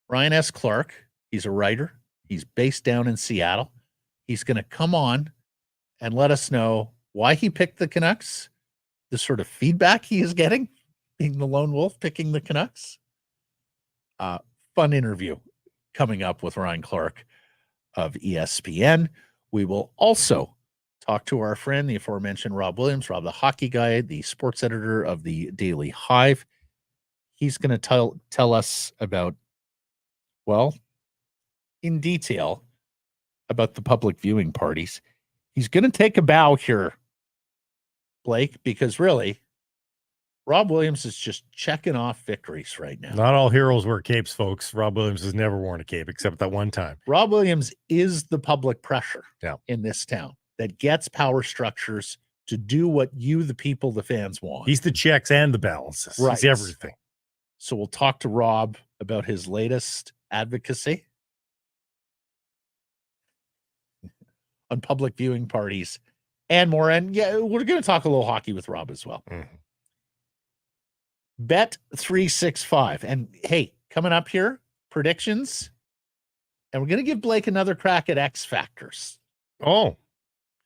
Speaker 1: Ryan S. Clark. He's a writer. He's based down in Seattle. He's going to come on and let us know why he picked the Canucks, the sort of feedback he is getting, being the lone wolf picking the Canucks. Fun interview coming up with Ryan Clark of ESPN. We will also talk to our friend, the aforementioned Rob Williams, Rob the hockey guy, the sports editor of the Daily Hive. He's going to tell us about, well, in detail about the public viewing parties. He's going to take a bow here, Blake, because really, Rob Williams is just checking off victories right now.
Speaker 2: Not all heroes wear capes, folks. Rob Williams has never worn a cape except that one time.
Speaker 1: Rob Williams is the public pressure in this town that gets power structures to do what you, the people, the fans want.
Speaker 2: He's the checks and the balances.
Speaker 1: Right.
Speaker 2: He's everything.
Speaker 1: So we'll talk to Rob about his latest advocacy on public viewing parties and more. And yeah, we're going to talk a little hockey with Rob as well.
Speaker 2: Mm-hmm.
Speaker 1: Bet 365. And hey, coming up here, predictions. And we're going to give Blake another crack at X Factors.
Speaker 2: Oh.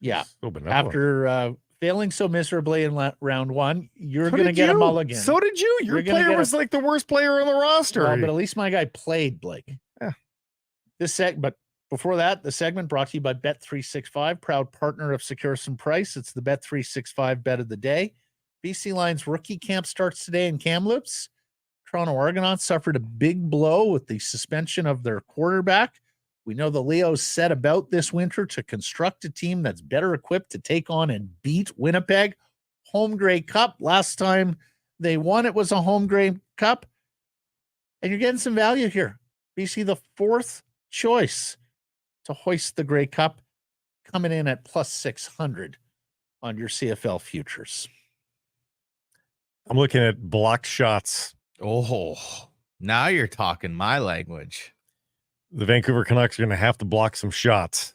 Speaker 1: Yeah. After failing so miserably in round one, you're going to get a mulligan.
Speaker 2: So did you. Your player was like the worst player on the roster.
Speaker 1: Well, but at least my guy played, Blake.
Speaker 2: Yeah.
Speaker 1: But before that, the segment brought to you by Bet 365, proud partner of Sekeres Price. It's the Bet 365 bet of the day. BC Lions rookie camp starts today in Kamloops. Toronto Argonauts suffered a big blow with the suspension of their quarterback. We know the Leos set about this winter to construct a team that's better equipped to take on and beat Winnipeg. Home Grey Cup. Last time they won, it was a Home Grey Cup. And you're getting some value here. BC, the fourth choice to hoist the Grey Cup, coming in at plus 600 on your CFL futures.
Speaker 2: I'm looking at blocked shots.
Speaker 9: Oh, now you're talking my language.
Speaker 2: The Vancouver Canucks are going to have to block some shots.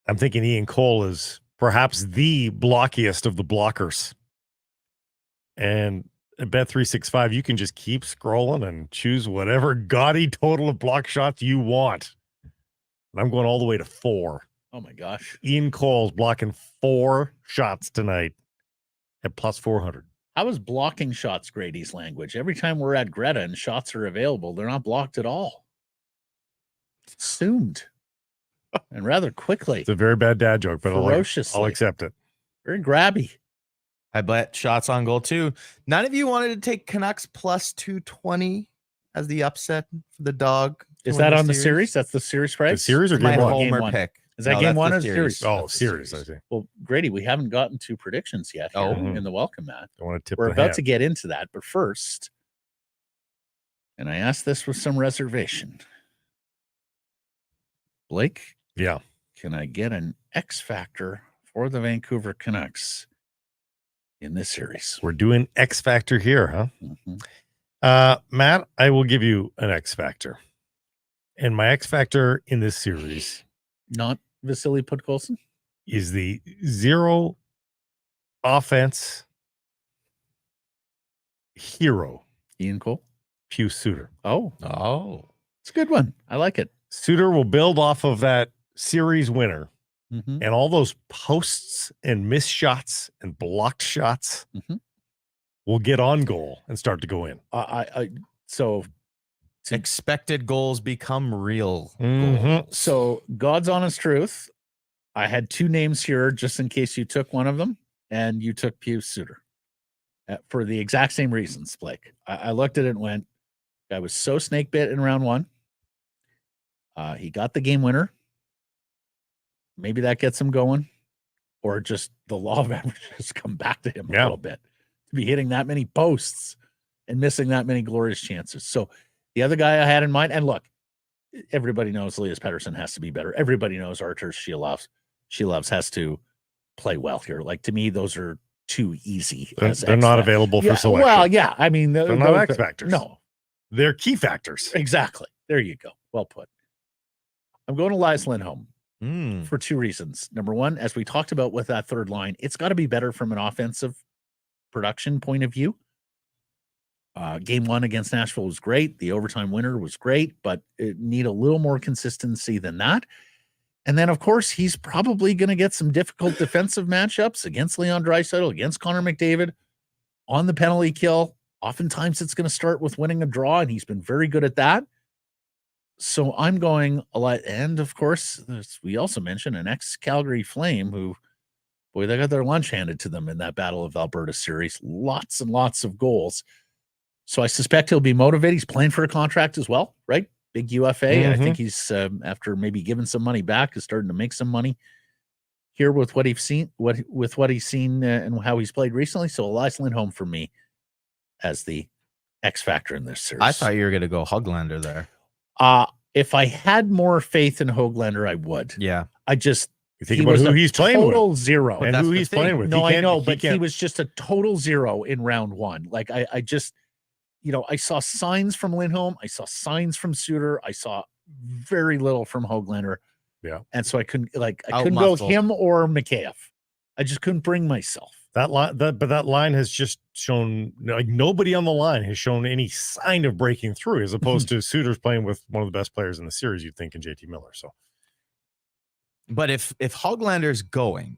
Speaker 2: I'm thinking Ian Cole is perhaps the blockiest of the blockers. And at Bet365, you can just keep scrolling and choose whatever gaudy total of block shots you want. And I'm going all the way to 4.
Speaker 1: Oh, my gosh.
Speaker 2: Ian Cole's blocking 4 shots tonight at plus 400.
Speaker 1: How is blocking shots Grady's language? Every time we're at Greta and shots are available, they're not blocked at all. Assumed. And rather quickly.
Speaker 2: It's a very bad dad joke, but
Speaker 1: ferociously.
Speaker 2: I'll accept it.
Speaker 1: Very grabby.
Speaker 9: I bet shots on goal too. None of you wanted to take Canucks plus 220 as the upset for the dog.
Speaker 1: Is that on the series? That's the series price?
Speaker 2: The series or
Speaker 9: my
Speaker 2: game one?
Speaker 9: homer pick.
Speaker 1: Is that game one or series?
Speaker 2: Oh, series, I see.
Speaker 1: Well, Grady, we haven't gotten to predictions yet here in the welcome mat.
Speaker 2: Don't want to tip
Speaker 1: We're
Speaker 2: the
Speaker 1: about
Speaker 2: hat.
Speaker 1: to get into that, but first, and I asked this with some reservation, Blake,
Speaker 2: yeah,
Speaker 1: can I get an X factor for the Vancouver Canucks in this series?
Speaker 2: We're doing X Factor here, huh?
Speaker 1: Mm-hmm.
Speaker 2: Matt, I will give you an X factor. And my X factor in this series
Speaker 1: Not Vasily Podkolzin?
Speaker 2: is the zero offense hero,
Speaker 1: Ian Cole?
Speaker 2: Pius Suter.
Speaker 1: Oh, it's a good one. I like it.
Speaker 2: Suter will build off of that series winner
Speaker 1: Mhm.
Speaker 2: and all those posts and missed shots and blocked shots
Speaker 1: Mhm.
Speaker 2: will get on goal and start to go in.
Speaker 1: So
Speaker 9: Expected goals become real.
Speaker 2: Mhm.
Speaker 1: So, God's honest truth, I had two names here just in case you took one of them, and you took Pius Suter for the exact same reasons, Blake. I looked at it and went, I was so snake bit in round one. He got the game winner. Maybe that gets him going, or just the law of averages come back to him a little bit to be hitting that many posts and missing that many glorious chances. So, the other guy I had in mind, and look, everybody knows Elias Pettersson has to be better. Everybody knows Artur Shelovs has to play well here. Like, to me, those are too easy.
Speaker 2: They're not available for selection.
Speaker 1: Well, yeah. I mean,
Speaker 2: they're not X factors.
Speaker 1: No,
Speaker 2: they're key factors.
Speaker 1: exactly. There you go. Well put. I'm going to Elias Lindholm
Speaker 9: Mm.
Speaker 1: for two reasons. Number one, as we talked about with that third line, it's got to be better from an offensive production point of view. Game one against Nashville was great. The overtime winner was great, but it need a little more consistency than that. And then, of course, he's probably going to get some difficult defensive matchups against Leon Draisaitl, against Connor McDavid on the penalty kill. Oftentimes, it's going to start with winning a draw, and he's been very good at that. So I'm going a lot. And, of course, we also mentioned an ex-Calgary Flame who, boy, they got their lunch handed to them in that Battle of Alberta series. Lots and lots of goals. So I suspect he'll be motivated. He's playing for a contract as well, right? Big UFA. I think he's after maybe giving some money back, is starting to make some money here with what he's seen, and how he's played recently. So Elias Lindholm for me as the X factor in this series.
Speaker 9: I thought you were going to go Hoglander there.
Speaker 1: If I had more faith in Hoglander, I would.
Speaker 9: Yeah.
Speaker 1: I just
Speaker 2: You think about who he's playing with
Speaker 1: total zero.
Speaker 2: and who he's playing with.
Speaker 1: No,
Speaker 2: He
Speaker 1: I know,
Speaker 2: can't-
Speaker 1: but he
Speaker 2: can't-
Speaker 1: was just a total zero in round one. Like I just, I saw signs from Lindholm. I saw signs from Suter. I saw very little from Hoglander.
Speaker 2: Yeah.
Speaker 1: And so I couldn't go with him or Mikheyev. I just couldn't bring myself.
Speaker 2: That line has just shown, like, nobody on the line has shown any sign of breaking through, as opposed to Suter's playing with one of the best players in the series, you'd think, in JT Miller. So,
Speaker 9: but if Hoglander's going,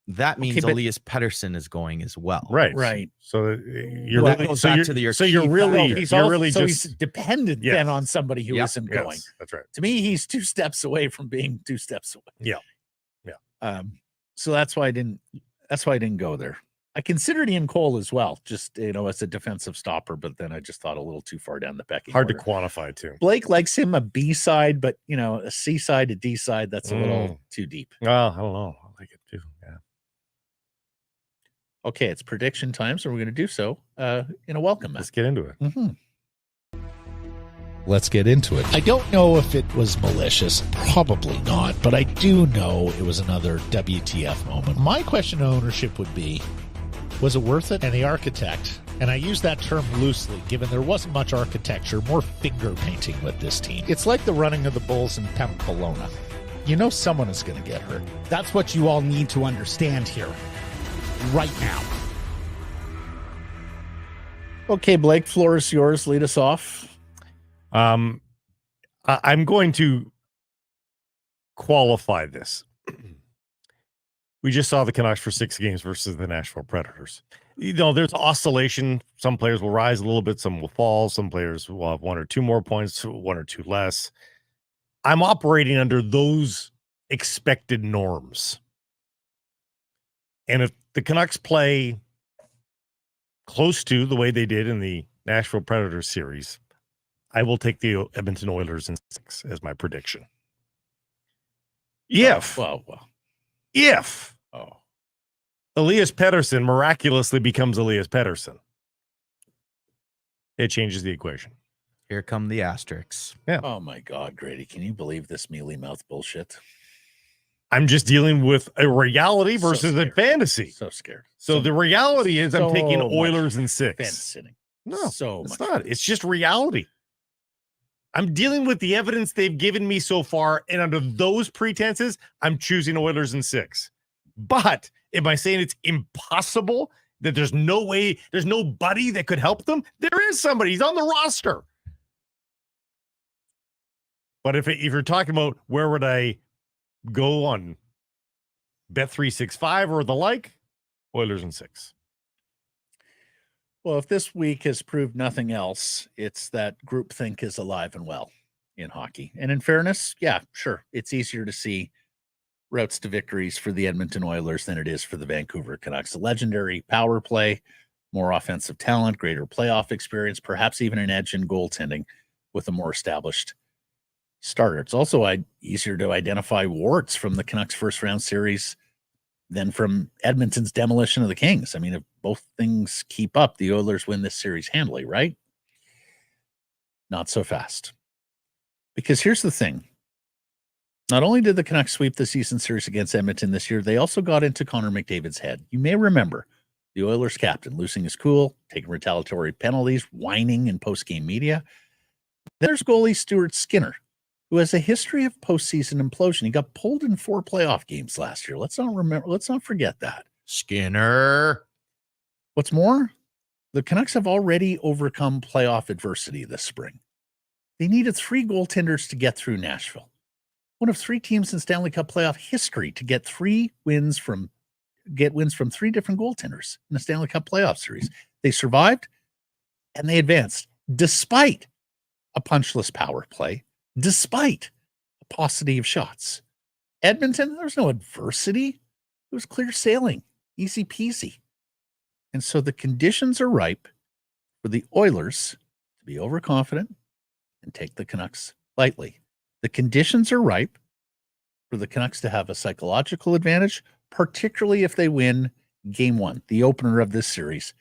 Speaker 9: that means Elias Pettersson is going as well.
Speaker 1: Right.
Speaker 2: So you're
Speaker 9: Well, that
Speaker 2: really
Speaker 9: goes
Speaker 2: so
Speaker 9: back
Speaker 2: you're,
Speaker 9: to your
Speaker 2: so
Speaker 9: key
Speaker 2: you're really
Speaker 9: factor.
Speaker 2: you're really
Speaker 1: so
Speaker 2: just
Speaker 1: he's dependent
Speaker 2: Yes.
Speaker 1: then on somebody who
Speaker 9: Yep.
Speaker 1: not going.
Speaker 2: Yes, that's right.
Speaker 1: To me, he's 2 steps away from being 2 steps away.
Speaker 2: Yeah.
Speaker 1: So that's why I didn't go there. I considered Ian Cole as well, just as a defensive stopper, but then I just thought a little too far down the pecking
Speaker 2: Hard
Speaker 1: order.
Speaker 2: to quantify too.
Speaker 1: Blake likes him a B side, but a C side, a D side, that's a little too deep.
Speaker 2: Well, I don't know. I like it too. Yeah.
Speaker 1: Okay, it's prediction time, so we're going to do so in a welcome
Speaker 2: Let's
Speaker 1: match.
Speaker 2: get into it.
Speaker 12: Let's get into it. I don't know if it was malicious. Probably not. But I do know it was another WTF moment. My question to ownership would be, was it worth it? And the architect, and I use that term loosely, given there wasn't much architecture, more finger painting with this team. It's like the running of the Bulls in Pamplona. Someone is going to get hurt. That's what you all need to understand here, right now.
Speaker 1: Okay, Blake, floor is yours. Lead us off.
Speaker 2: I'm going to qualify this. We just saw the Canucks for 6 games versus the Nashville Predators. There's oscillation. Some players will rise a little bit, some will fall. Some players will have 1 or 2 more points, 1 or 2 less. I'm operating under those expected norms. And if the Canucks play close to the way they did in the Nashville Predators series, I will take the Edmonton Oilers in 6 as my prediction. If Elias Pettersson miraculously becomes Elias Pettersson, it changes the equation.
Speaker 9: Here come the asterisks.
Speaker 2: Yeah.
Speaker 1: Oh my God, Grady, can you believe this mealy mouth bullshit?
Speaker 2: I'm just dealing with a reality versus a fantasy.
Speaker 1: So scared.
Speaker 2: So the reality is I'm taking
Speaker 1: so much
Speaker 2: Oilers in 6.
Speaker 1: Fence sitting.
Speaker 2: No,
Speaker 1: so
Speaker 2: it's
Speaker 1: much.
Speaker 2: not. It's just reality. I'm dealing with the evidence they've given me so far, and under those pretenses, I'm choosing Oilers in 6. But am I saying it's impossible, that there's no way, there's nobody that could help them? There is somebody. He's on the roster. But if you're talking about where would I go on Bet365 or the like, Oilers in 6.
Speaker 1: Well, if this week has proved nothing else, it's that groupthink is alive and well in hockey. And in fairness, yeah, sure, it's easier to see routes to victories for the Edmonton Oilers than it is for the Vancouver Canucks. A legendary power play, more offensive talent, greater playoff experience, perhaps even an edge in goaltending with a more established starter. It's also easier to identify warts from the Canucks first round series than from Edmonton's demolition of the Kings. I mean, if both things keep up, the Oilers win this series handily, right? Not so fast. Because here's the thing. Not only did the Canucks sweep the season series against Edmonton this year, they also got into Connor McDavid's head. You may remember the Oilers captain losing his cool, taking retaliatory penalties, whining in post-game media. There's goalie Stuart Skinner, who has a history of postseason implosion. He got pulled in 4 playoff games last year. Let's not forget that.
Speaker 9: Skinner.
Speaker 1: What's more, the Canucks have already overcome playoff adversity this spring. They needed 3 goaltenders to get through Nashville. One of 3 teams in Stanley Cup playoff history to get wins from 3 different goaltenders in the Stanley Cup playoff series. They survived and they advanced despite a punchless power play, despite a paucity of shots. Edmonton, there was no adversity. It was clear sailing, easy peasy. And so the conditions are ripe for the Oilers to be overconfident and take the Canucks lightly. The conditions are ripe for the Canucks to have a psychological advantage, particularly if they win game 1, the opener of this series,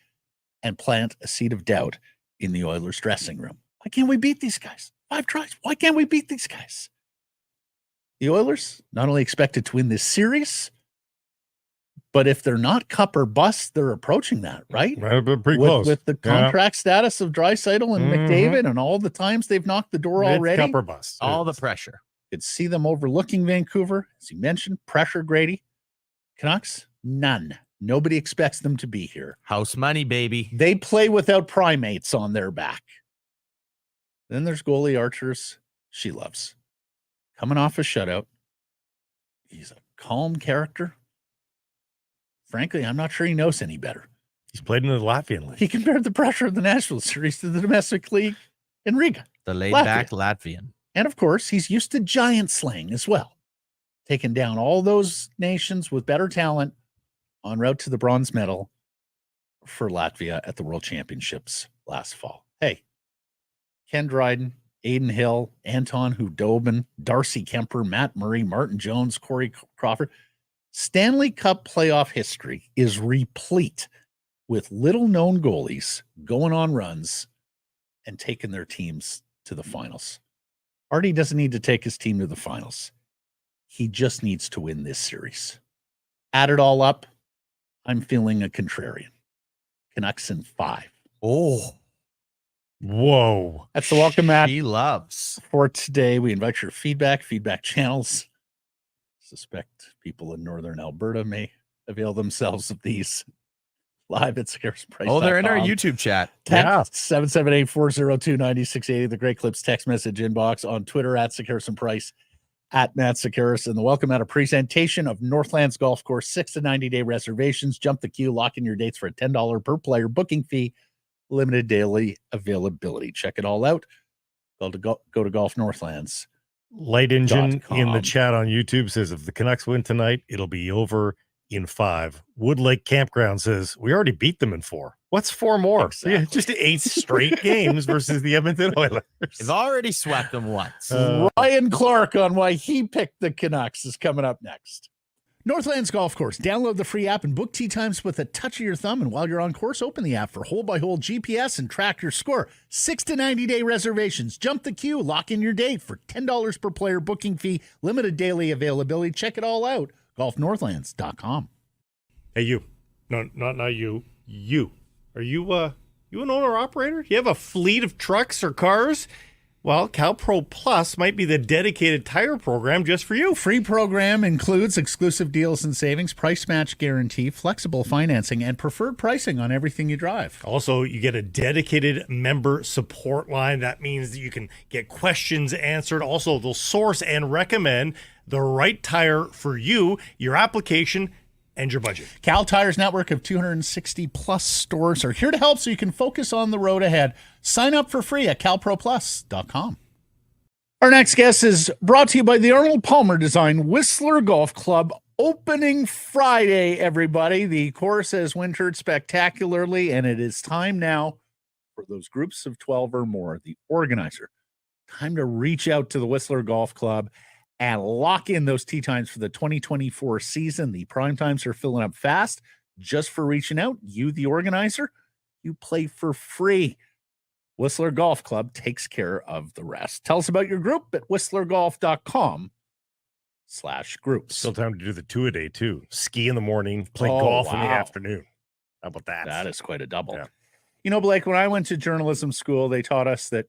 Speaker 1: and plant a seed of doubt in the Oilers dressing room. Why can't we beat these guys? 5 tries. Why can't we beat these guys? The Oilers not only expected to win this series, but if they're not cup or bust, they're approaching that, right?
Speaker 2: Right, but pretty close.
Speaker 1: With the contract status of Draisaitl and McDavid and all the times they've knocked the door already.
Speaker 2: Cup or bust.
Speaker 9: All the pressure.
Speaker 1: Could see them overlooking Vancouver. As you mentioned, pressure Grady. Canucks, none. Nobody expects them to be here.
Speaker 9: House money, baby.
Speaker 1: They play without primates on their back. Then there's goalie Archers she loves. Coming off a shutout. He's a calm character. Frankly, I'm not sure he knows any better.
Speaker 2: He's played in the Latvian league.
Speaker 1: He compared the pressure of the Nashville series to the domestic league in Riga.
Speaker 9: The laid-back Latvian.
Speaker 1: And of course, he's used to giant slaying as well. Taking down all those nations with better talent en route to the bronze medal for Latvia at the World Championships last fall. Hey, Ken Dryden, Aiden Hill, Anton Hudobin, Darcy Kemper, Matt Murray, Martin Jones, Corey Crawford. Stanley Cup playoff history is replete with little-known goalies going on runs and taking their teams to the finals. Artie doesn't need to take his team to the finals. He just needs to win this series. Add it all up, I'm feeling a contrarian. Canucks in 5.
Speaker 9: Oh.
Speaker 2: Whoa.
Speaker 1: That's the welcome mat
Speaker 9: He loves.
Speaker 1: for today. We invite your feedback channels. Suspect people in northern Alberta may avail themselves of these live at Sekeres Price.
Speaker 9: Oh, they're in our YouTube chat.
Speaker 1: Text 778-402-9680, the Great Clips text message inbox, on Twitter at Sekeres Price, at Matt Sekeres, and the welcome at a presentation of Northlands Golf Course, 6 to 90-day reservations. Jump the queue, lock in your dates for a $10 per player booking fee, limited daily availability. Check it all out. Go to Golf Northlands.
Speaker 2: Light Engine
Speaker 1: .com.
Speaker 2: in the chat on YouTube says if the Canucks win tonight, it'll be over in 5. Wood Lake Campground says we already beat them in 4. What's 4 more?
Speaker 1: Exactly.
Speaker 2: Yeah, just 8 straight games versus the Edmonton Oilers.
Speaker 9: They've already swept them once.
Speaker 1: Ryan Clark on why he picked the Canucks is coming up next. Northlands Golf Course. Download the free app and book tee times with a touch of your thumb. And while you're on course, open the app for hole-by-hole GPS and track your score. 6 to 90-day reservations. Jump the queue. Lock in your date for $10 per player booking fee. Limited daily availability. Check it all out. GolfNorthlands.com.
Speaker 2: Hey, you. No, not you. You. Are you You an owner operator? You have a fleet of trucks or cars? Well, CalPro Plus might be the dedicated tire program just for you.
Speaker 1: Free program includes exclusive deals and savings, price match guarantee, flexible financing, and preferred pricing on everything you drive.
Speaker 2: Also, you get a dedicated member support line. That means that you can get questions answered. Also, they'll source and recommend the right tire for you, your application, and your budget.
Speaker 1: Cal Tire's network of 260 plus stores are here to help so you can focus on the road ahead. Sign up for free at calproplus.com. Our next guest is brought to you by the Arnold Palmer Design Whistler Golf Club. Opening Friday, everybody. The course has wintered spectacularly, and it is time now for those groups of 12 or more, the organizer. Time to reach out to the Whistler Golf Club and lock in those tee times for the 2024 season. The prime times are filling up fast. Just for reaching out, you, the organizer, you play for free. Whistler Golf Club takes care of the rest. Tell us about your group at whistlergolf.com/groups.
Speaker 2: Still time to do the 2-a-day too. Ski in the morning, play golf in the afternoon. How about that?
Speaker 1: That is quite a double.
Speaker 2: Yeah.
Speaker 1: You know, Blake, when I went to journalism school, they taught us that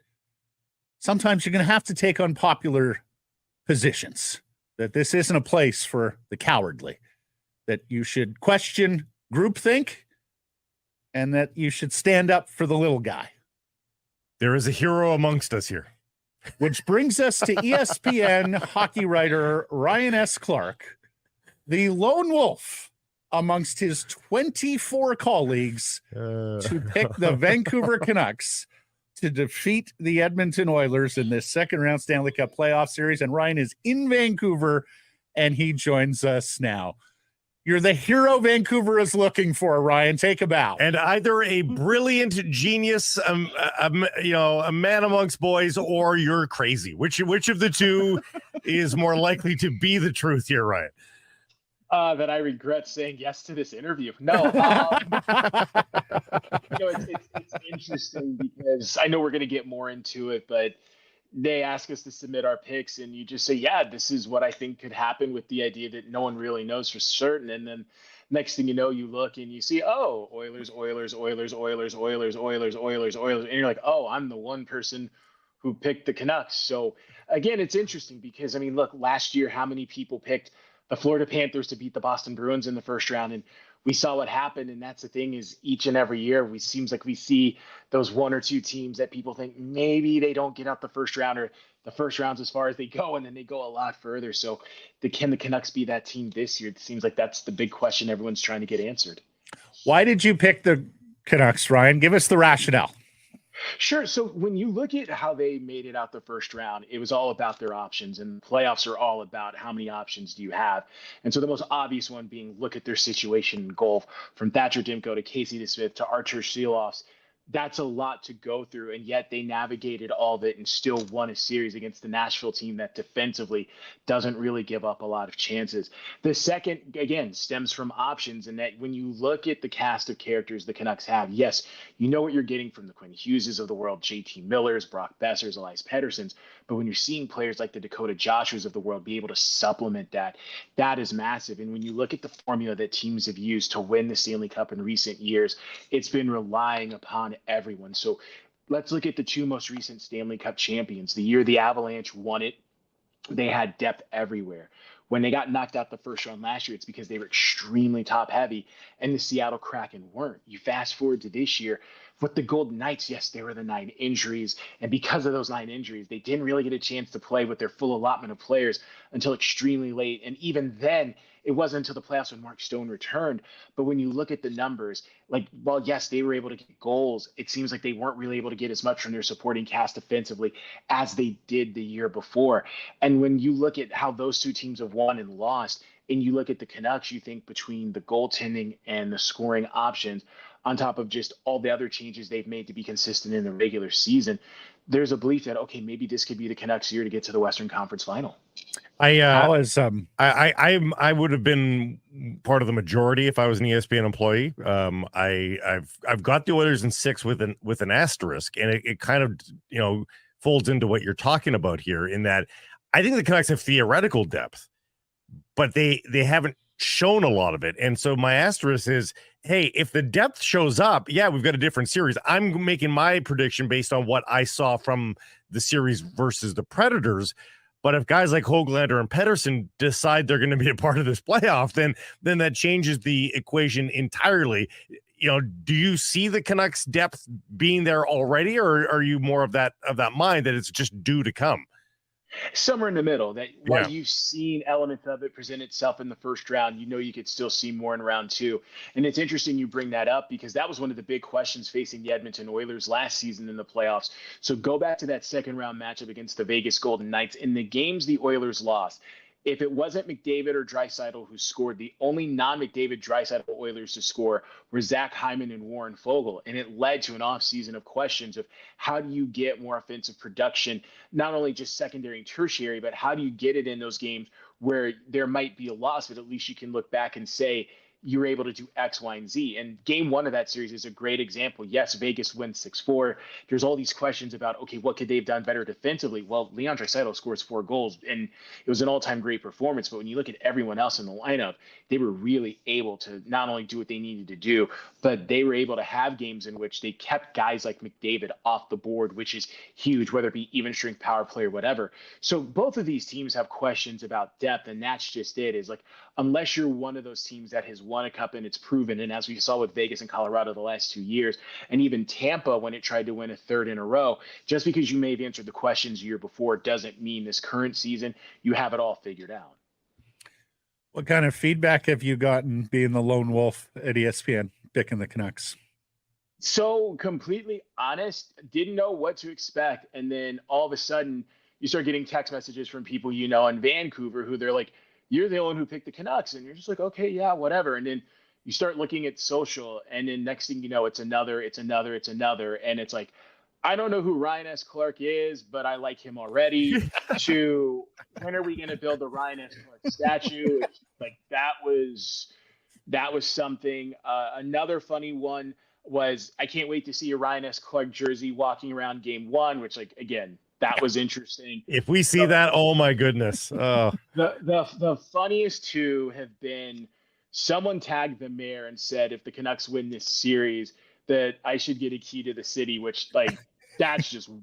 Speaker 1: sometimes you're going to have to take unpopular positions, that this isn't a place for the cowardly, that you should question groupthink, and that you should stand up for the little guy.
Speaker 2: There is a hero amongst us here.
Speaker 1: Which brings us to ESPN hockey writer Ryan S. Clark, the lone wolf amongst his 24 colleagues to pick the Vancouver Canucks to defeat the Edmonton Oilers in this second round Stanley Cup playoff series. And Ryan is in Vancouver, and he joins us now. You're the hero Vancouver is looking for, Ryan. Take a bow.
Speaker 2: And either a brilliant genius, a man amongst boys, or you're crazy. Which of the two is more likely to be the truth here, Ryan?
Speaker 13: That I regret saying yes to this interview. No, it's interesting because I know we're going to get more into it, but they ask us to submit our picks, and you just say, yeah, this is what I think could happen, with the idea that no one really knows for certain. And then next thing you know, you look and you see, oh, Oilers. And you're like, oh, I'm the one person who picked the Canucks. So again, it's interesting because, I mean, look, last year, how many people picked the Florida Panthers to beat the Boston Bruins in the first round? And we saw what happened. And that's the thing, is each and every year, seems like we see those one or two teams that people think maybe they don't get out the first round, or the first round's as far as they go, and then they go a lot further. So can the Canucks be that team this year? It seems like that's the big question everyone's trying to get answered.
Speaker 1: Why did you pick the Canucks, Ryan? Give us the rationale.
Speaker 13: Sure. So when you look at how they made it out the first round, it was all about their options, and playoffs are all about how many options do you have. And so the most obvious one being, look at their situation in goal, from Thatcher Demko to Casey DeSmith to Archer Seeloffs. That's a lot to go through, and yet they navigated all of it and still won a series against the Nashville team that defensively doesn't really give up a lot of chances. The second, again, stems from options, and that when you look at the cast of characters the Canucks have, yes, you know what you're getting from the Quinn Hugheses of the world, JT Millers, Brock Bessers, Elias Petterssons, but when you're seeing players like the Dakota Joshuas of the world be able to supplement that, that is massive. And when you look at the formula that teams have used to win the Stanley Cup in recent years, it's been relying upon everyone. So let's look at the two most recent Stanley Cup champions. The year the Avalanche won it, they had depth everywhere. When they got knocked out the first round last year, it's because they were extremely top heavy, and the Seattle Kraken weren't. You fast forward to this year with the Golden Knights, yes, there were the 9 injuries, and because of those 9 injuries, they didn't really get a chance to play with their full allotment of players until extremely late. And even then, it wasn't until the playoffs when Mark Stone returned. But when you look at the numbers, like, well, yes, they were able to get goals. It seems like they weren't really able to get as much from their supporting cast offensively as they did the year before. And when you look at how those two teams have won and lost, and you look at the Canucks, you think between the goaltending and the scoring options, on top of just all the other changes they've made to be consistent in the regular season, there's a belief that, okay, maybe this could be the Canucks' year to get to the Western Conference Final.
Speaker 2: I would have been part of the majority if I was an ESPN employee. I've got the Oilers in 6 with an asterisk, and it kind of folds into what you're talking about here, in that I think the Canucks have theoretical depth, but they haven't shown a lot of it. And so my asterisk is, hey, if the depth shows up, yeah, we've got a different series. I'm making my prediction based on what I saw from the series versus the Predators. But if guys like Höglander and Pettersson decide they're going to be a part of this playoff, then that changes the equation entirely. You know, do you see the Canucks depth being there already, or are you more of that mind that it's just due to come?
Speaker 13: Somewhere in the middle, that while
Speaker 2: Yeah.
Speaker 13: you've seen elements of it present itself in the first round, you could still see more in round two. And it's interesting you bring that up because that was one of the big questions facing the Edmonton Oilers last season in the playoffs. So go back to that second round matchup against the Vegas Golden Knights. In the games the Oilers lost, if it wasn't McDavid or Draisaitl who scored, the only non-McDavid Draisaitl Oilers to score were Zach Hyman and Warren Foegele. And it led to an offseason of questions of how do you get more offensive production, not only just secondary and tertiary, but how do you get it in those games where there might be a loss, but at least you can look back and say, you're able to do X, Y, and Z. And game one of that series is a great example. Yes, Vegas wins 6-4. There's all these questions about, okay, what could they have done better defensively? Well, Leon Draisaitl scores 4 goals, and it was an all-time great performance. But when you look at everyone else in the lineup, they were really able to not only do what they needed to do, but they were able to have games in which they kept guys like McDavid off the board, which is huge, whether it be even strength power play or whatever. So both of these teams have questions about depth, and that's just it, is like, unless you're one of those teams that has won a cup and it's proven, and as we saw with Vegas and Colorado the last 2 years, and even Tampa when it tried to win a third in a row, just because you may have answered the questions the year before doesn't mean this current season you have it all figured out.
Speaker 1: What kind of feedback have you gotten being the lone wolf at ESPN picking the Canucks?
Speaker 13: So completely honest, didn't know what to expect. And then all of a sudden you start getting text messages from people you know in Vancouver who they're like, you're the one who picked the Canucks. And you're just like, okay, yeah, whatever. And then you start looking at social, and then next thing you know, it's another. And it's like, I don't know who Ryan S. Clark is, but I like him already. To when are we going to build the Ryan S. Clark statue? It's like that was something. Another funny one was, I can't wait to see a Ryan S. Clark jersey walking around game one, which, like, again, that was interesting.
Speaker 2: If we see that, oh my goodness.
Speaker 13: The funniest two have been, someone tagged the mayor and said, if the Canucks win this series, that I should get a key to the city, which, like, that's just wild.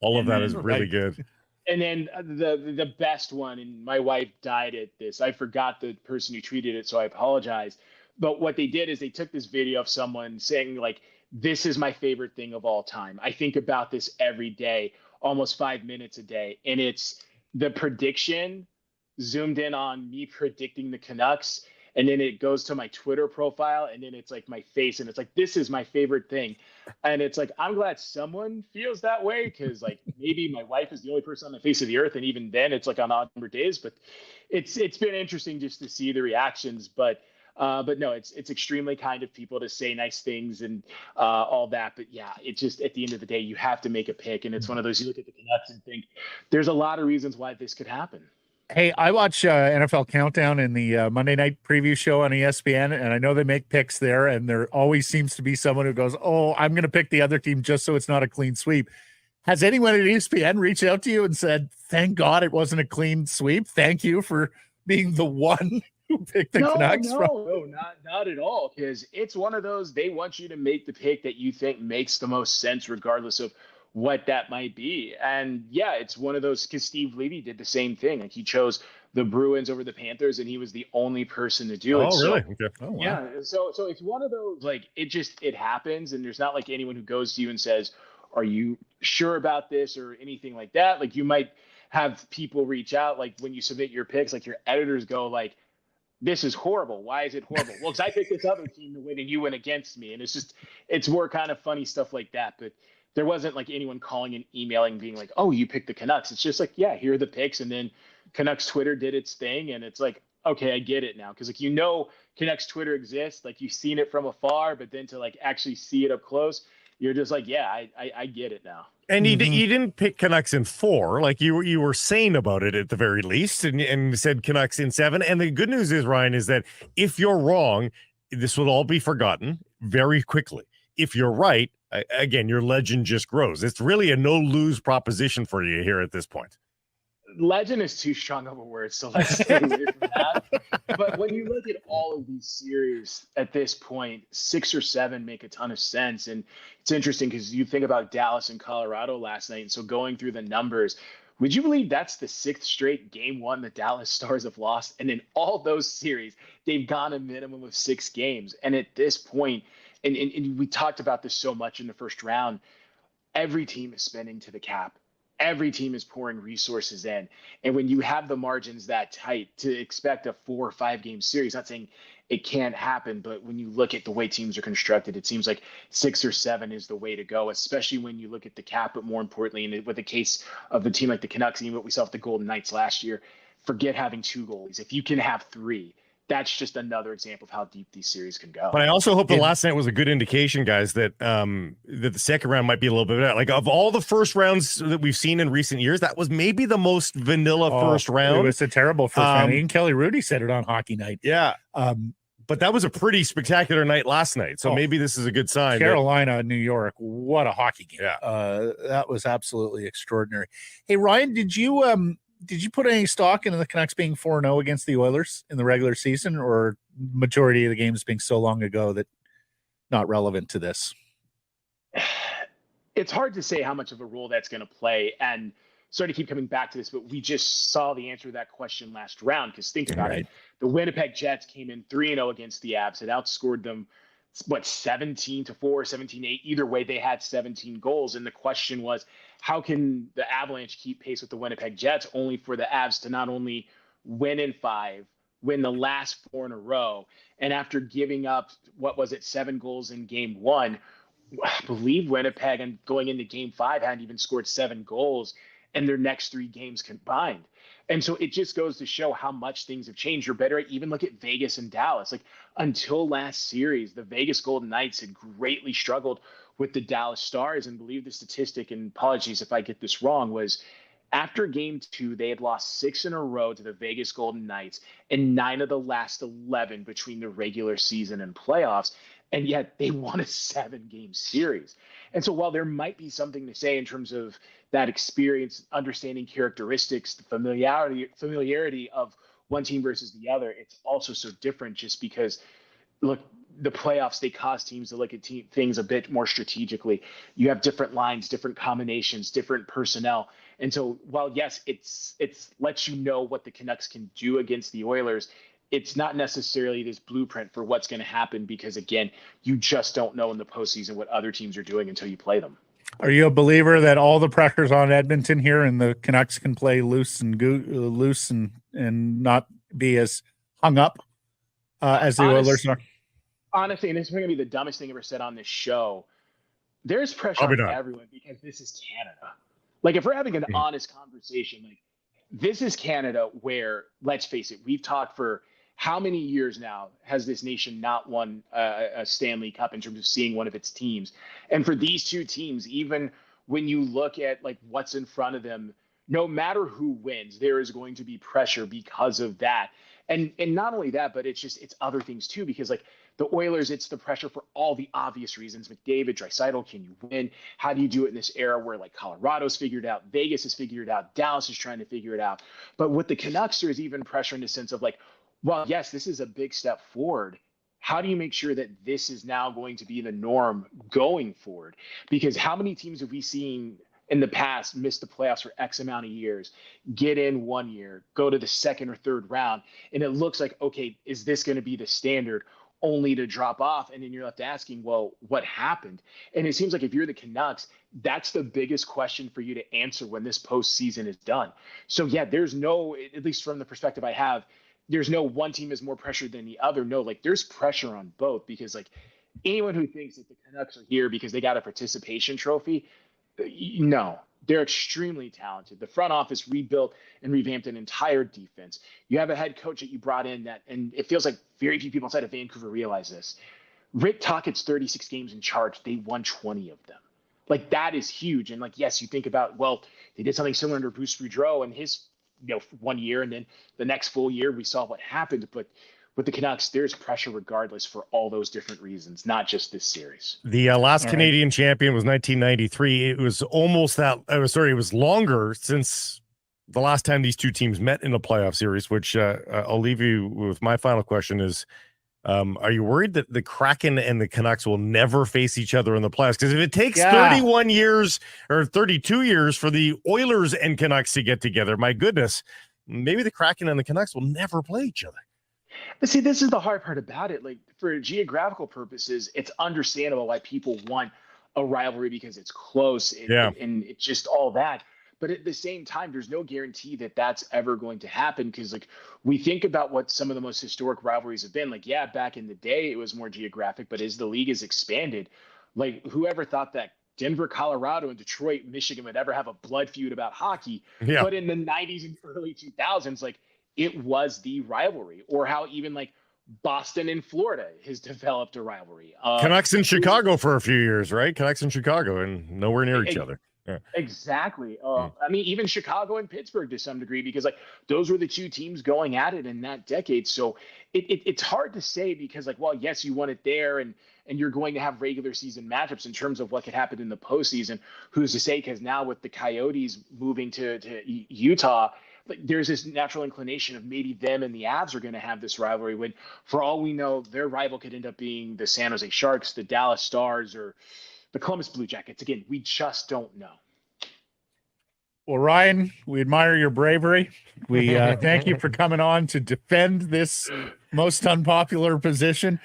Speaker 2: All of that is really good.
Speaker 13: And then the best one, and my wife died at this. I forgot the person who tweeted it, so I apologize. But what they did is they took this video of someone saying, like, this is my favorite thing of all time. I think about this every day, almost 5 minutes a day. And it's the prediction zoomed in on me predicting the Canucks. And then it goes to my Twitter profile, and then it's like my face, and it's like, this is my favorite thing. And it's like, I'm glad someone feels that way, because, like, maybe my wife is the only person on the face of the earth, and even then it's like on odd number days. But it's been interesting just to see the reactions. But no, it's extremely kind of people to say nice things and all that. But yeah, it's just, at the end of the day, you have to make a pick, and it's one of those, you look at the Canucks and think there's a lot of reasons why this could happen.
Speaker 1: Hey, I watch NFL Countdown in the Monday night preview show on ESPN, and I know they make picks there, and there always seems to be someone who goes, oh, I'm going to pick the other team just so it's not a clean sweep. Has anyone at ESPN reached out to you and said, thank God it wasn't a clean sweep? Thank you for being the one who picked the Canucks?
Speaker 13: No, not at all, because it's one of those, they want you to make the pick that you think makes the most sense, regardless of what that might be. And yeah, it's one of those, because Steve Levy did the same thing. Like, he chose the Bruins over the Panthers, and he was the only person to do it.
Speaker 2: Oh, really?
Speaker 13: So,
Speaker 2: Okay. Oh, wow.
Speaker 13: yeah. So it's one of those, like, it happens, and there's not like anyone who goes to you and says, are you sure about this or anything like that? Like, you might have people reach out, like, when you submit your picks, like, your editors go like, this is horrible. Why is it horrible? Well, because I picked this other team to win and you went against me. And it's more kind of funny stuff like that. But there wasn't like anyone calling and emailing being like, oh, you picked the Canucks. It's just like, yeah, here are the picks. And then Canucks Twitter did its thing. And it's like, okay, I get it now. Because, like, Canucks Twitter exists. Like, you've seen it from afar, but then to, like, actually see it up close, you're just like, yeah, I get it now.
Speaker 2: And you didn't pick Canucks in 4, like you were sane about it at the very least, and said Canucks in 7. And the good news is, Ryan, is that if you're wrong, this will all be forgotten very quickly. If you're right, again, your legend just grows. It's really a no-lose proposition for you here at this point.
Speaker 13: legend is too strong of a word, so let's stay away from that. But when you look at all of these series at this point, 6 or 7 make a ton of sense. And it's interesting because you think about Dallas and Colorado last night. And so going through the numbers, would you believe that's the 6th straight game one the Dallas Stars have lost? And in all those series, they've gone a minimum of 6 games. And at this point, and we talked about this so much in the first round, every team is spending to the cap. Every team is pouring resources in. And when you have the margins that tight, to expect a 4 or 5 game series, not saying it can't happen, but when you look at the way teams are constructed, it seems like 6 or 7 is the way to go, especially when you look at the cap. But more importantly, and with the case of the team like the Canucks, even what we saw with the Golden Knights last year, forget having 2 goalies. If you can have 3, that's just another example of how deep these series can go.
Speaker 2: But I also hope the last night was a good indication, guys, that that the second round might be a little bit better. Like, of all the first rounds that we've seen in recent years, that was maybe the most vanilla first round.
Speaker 1: It was a terrible first round. Even Kelly Rudy said it on Hockey Night.
Speaker 2: Yeah. But that was a pretty spectacular night last night. So maybe this is a good sign.
Speaker 1: Carolina, New York, what a hockey game.
Speaker 2: Yeah.
Speaker 1: That was absolutely extraordinary. Hey, Ryan, did you put any stock into the Canucks being 4-0 against the Oilers in the regular season, or majority of the games being so long ago that not relevant to this?
Speaker 13: It's hard to say how much of a role that's going to play. And sorry to keep coming back to this, but we just saw the answer to that question last round. Because think about it. The Winnipeg Jets came in 3-0 against the Avs. It outscored them, 17-4, 17-8. Either way, they had 17 goals. And the question was, how can the Avalanche keep pace with the Winnipeg Jets, only for the Avs to not only win in 5, win the last 4 in a row, and after giving up, 7 goals in game 1, I believe Winnipeg, and going into game 5, hadn't even scored 7 goals in their next 3 games combined. And so it just goes to show how much things have changed. You're better at, even look at Vegas and Dallas. Like, until last series, the Vegas Golden Knights had greatly struggled with the Dallas Stars, and believe the statistic, and apologies if I get this wrong, was after game 2, they had lost 6 in a row to the Vegas Golden Knights and 9 of the last 11 between the regular season and playoffs. And yet they won a 7-game series. And so while there might be something to say in terms of that experience, understanding characteristics, the familiarity of one team versus the other, it's also so different just because, look, the playoffs, they cause teams to look at things a bit more strategically. You have different lines, different combinations, different personnel. And so while, yes, it's lets you know what the Canucks can do against the Oilers, it's not necessarily this blueprint for what's going to happen because, again, you just don't know in the postseason what other teams are doing until you play them.
Speaker 1: Are you a believer that all the pressure's on Edmonton here and the Canucks can play loose and not be as hung up as the Oilers are?
Speaker 13: Honestly, and this is going to be the dumbest thing ever said on this show, there's pressure on everyone because this is Canada. Like, if we're having an honest conversation, like, this is Canada where, let's face it, we've talked for how many years now has this nation not won a Stanley Cup in terms of seeing one of its teams? And for these two teams, even when you look at like what's in front of them, no matter who wins, there is going to be pressure because of that. And not only that, but it's other things too, because like the Oilers, it's the pressure for all the obvious reasons. McDavid, Draisaitl, can you win? How do you do it in this era where like Colorado's figured out, Vegas has figured it out, Dallas is trying to figure it out. But with the Canucks, there is even pressure in the sense of like, well, yes, this is a big step forward. How do you make sure that this is now going to be the norm going forward? Because how many teams have we seen in the past miss the playoffs for X amount of years, get in 1 year, go to the second or third round, and it looks like, okay, is this going to be the standard, only to drop off? And then you're left asking, well, what happened? And it seems like if you're the Canucks, that's the biggest question for you to answer when this postseason is done. So yeah, there's no, at least from the perspective I have, there's no one team is more pressured than the other. No, like there's pressure on both, because like anyone who thinks that the Canucks are here because they got a participation trophy, no, they're extremely talented. The front office rebuilt and revamped an entire defense. You have a head coach that you brought in that, and it feels like very few people outside of Vancouver realize this. Rick Tocchet's 36 games in charge. They won 20 of them. Like, that is huge. And like, yes, you think about, well, they did something similar under Bruce Boudreau and his 1 year, and then the next full year we saw what happened. But with the Canucks, there's pressure regardless for all those different reasons, not just this series.
Speaker 2: The last Canadian champion was 1993. It was almost that. It was longer since the last time these two teams met in a playoff series, which I'll leave you with my final question is, are you worried that the Kraken and the Canucks will never face each other in the playoffs? Because if it takes 31 years or 32 years for the Oilers and Canucks to get together, my goodness, maybe the Kraken and the Canucks will never play each other.
Speaker 13: But see, this is the hard part about it. Like, for geographical purposes, it's understandable why people want a rivalry because it's close and it's just all that. But at the same time, there's no guarantee that that's ever going to happen, because like we think about what some of the most historic rivalries have been. Like, yeah, back in the day, it was more geographic, but as the league has expanded, like whoever thought that Denver, Colorado, and Detroit, Michigan would ever have a blood feud about hockey?
Speaker 2: Yeah.
Speaker 13: But in the 90s and early 2000s, like it was the rivalry. Or how even like Boston and Florida has developed a rivalry.
Speaker 2: Canucks in Chicago for a few years, right? Canucks in Chicago and nowhere near each other. Yeah.
Speaker 13: Exactly. I mean, even Chicago and Pittsburgh to some degree, because like those were the two teams going at it in that decade. So it's hard to say, because like, well, yes, you won it there, and you're going to have regular season matchups in terms of what could happen in the postseason. Who's to say? Because now with the Coyotes moving to Utah, like there's this natural inclination of maybe them and the Avs are going to have this rivalry, when for all we know, their rival could end up being the San Jose Sharks, the Dallas Stars, or the Columbus Blue Jackets. Again, we just don't know.
Speaker 1: Well, Ryan, we admire your bravery. We thank you for coming on to defend this most unpopular position.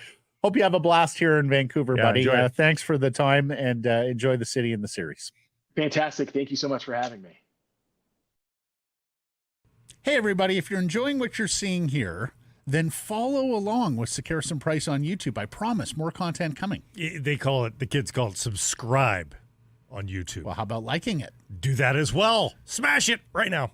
Speaker 1: Hope you have a blast here in Vancouver, buddy. Thanks for the time, and enjoy the city and the series.
Speaker 13: Fantastic. Thank you so much for having me.
Speaker 1: Hey, everybody. If you're enjoying what you're seeing here, then follow along with Sekeres Price on YouTube. I promise more content coming.
Speaker 2: The kids call it subscribe on YouTube.
Speaker 1: Well, how about liking it?
Speaker 2: Do that as well. Smash it right now.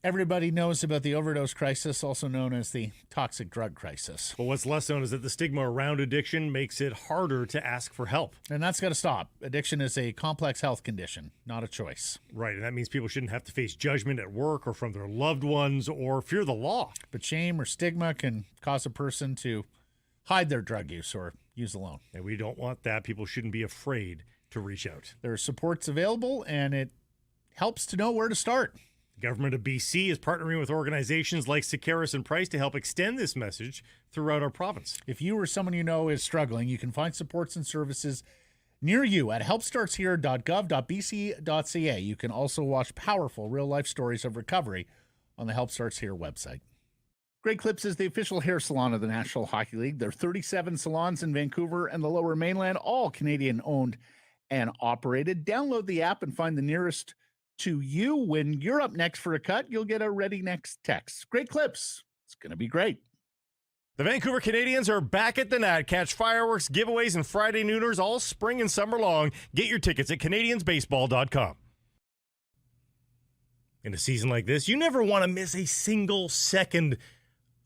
Speaker 1: Everybody knows about the overdose crisis, also known as the toxic drug crisis.
Speaker 2: But what's less known is that the stigma around addiction makes it harder to ask for help.
Speaker 1: And that's got to stop. Addiction is a complex health condition, not a choice.
Speaker 2: Right, and that means people shouldn't have to face judgment at work or from their loved ones or fear the law.
Speaker 1: But shame or stigma can cause a person to hide their drug use or use alone.
Speaker 2: And we don't want that. People shouldn't be afraid to reach out.
Speaker 1: There are supports available, and it helps to know where to start.
Speaker 2: The government of BC is partnering with organizations like Sekeres Price to help extend this message throughout our province.
Speaker 1: If you or someone you know is struggling, you can find supports and services near you at helpstartshere.gov.bc.ca. You can also watch powerful real-life stories of recovery on the Help Starts Here website. Great Clips is the official hair salon of the National Hockey League. There are 37 salons in Vancouver and the Lower Mainland, all Canadian-owned and operated. Download the app and find the nearest to you. When you're up next for a cut, you'll get a ready next text. Great Clips. It's going to be great.
Speaker 2: The Vancouver Canadians are back at the Nat. Catch fireworks, giveaways, and Friday nooners all spring and summer long. Get your tickets at CanadiansBaseball.com. In a season like this, you never want to miss a single second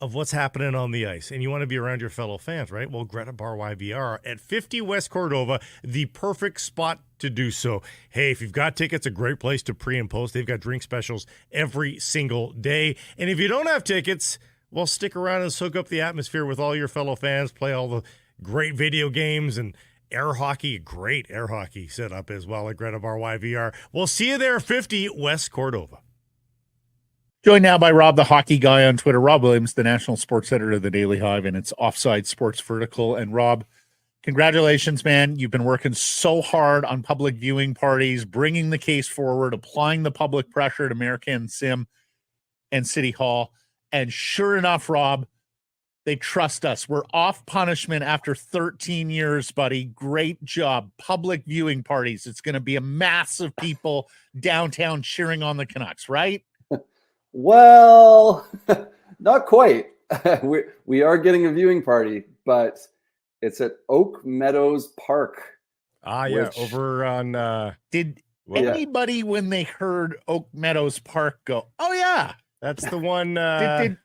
Speaker 2: of what's happening on the ice, and you want to be around your fellow fans, right? Well, Greta Bar YVR at 50 West Cordova, the perfect spot to do so. Hey, if you've got tickets, a great place to pre and post. They've got drink specials every single day. And if you don't have tickets, well, stick around and soak up the atmosphere with all your fellow fans, play all the great video games and air hockey, great air hockey set up as well at Greta Bar YVR. We'll see you there, 50 West Cordova.
Speaker 1: Joined now by Rob, the hockey guy on Twitter. Rob Williams, the national sports editor of the Daily Hive and its Offside Sports vertical. And Rob, congratulations, man. You've been working so hard on public viewing parties, bringing the case forward, applying the public pressure at American Sim and City Hall. And sure enough, Rob, they trust us. We're off punishment after 13 years, buddy. Great job. Public viewing parties. It's going to be a mass of people downtown cheering on the Canucks, right?
Speaker 14: Well, not quite. We are getting a viewing party, but it's at Oak Meadows Park.
Speaker 2: Yeah, over on...
Speaker 1: Did anybody, when they heard Oak Meadows Park, go, oh, yeah.
Speaker 2: That's the one...
Speaker 1: was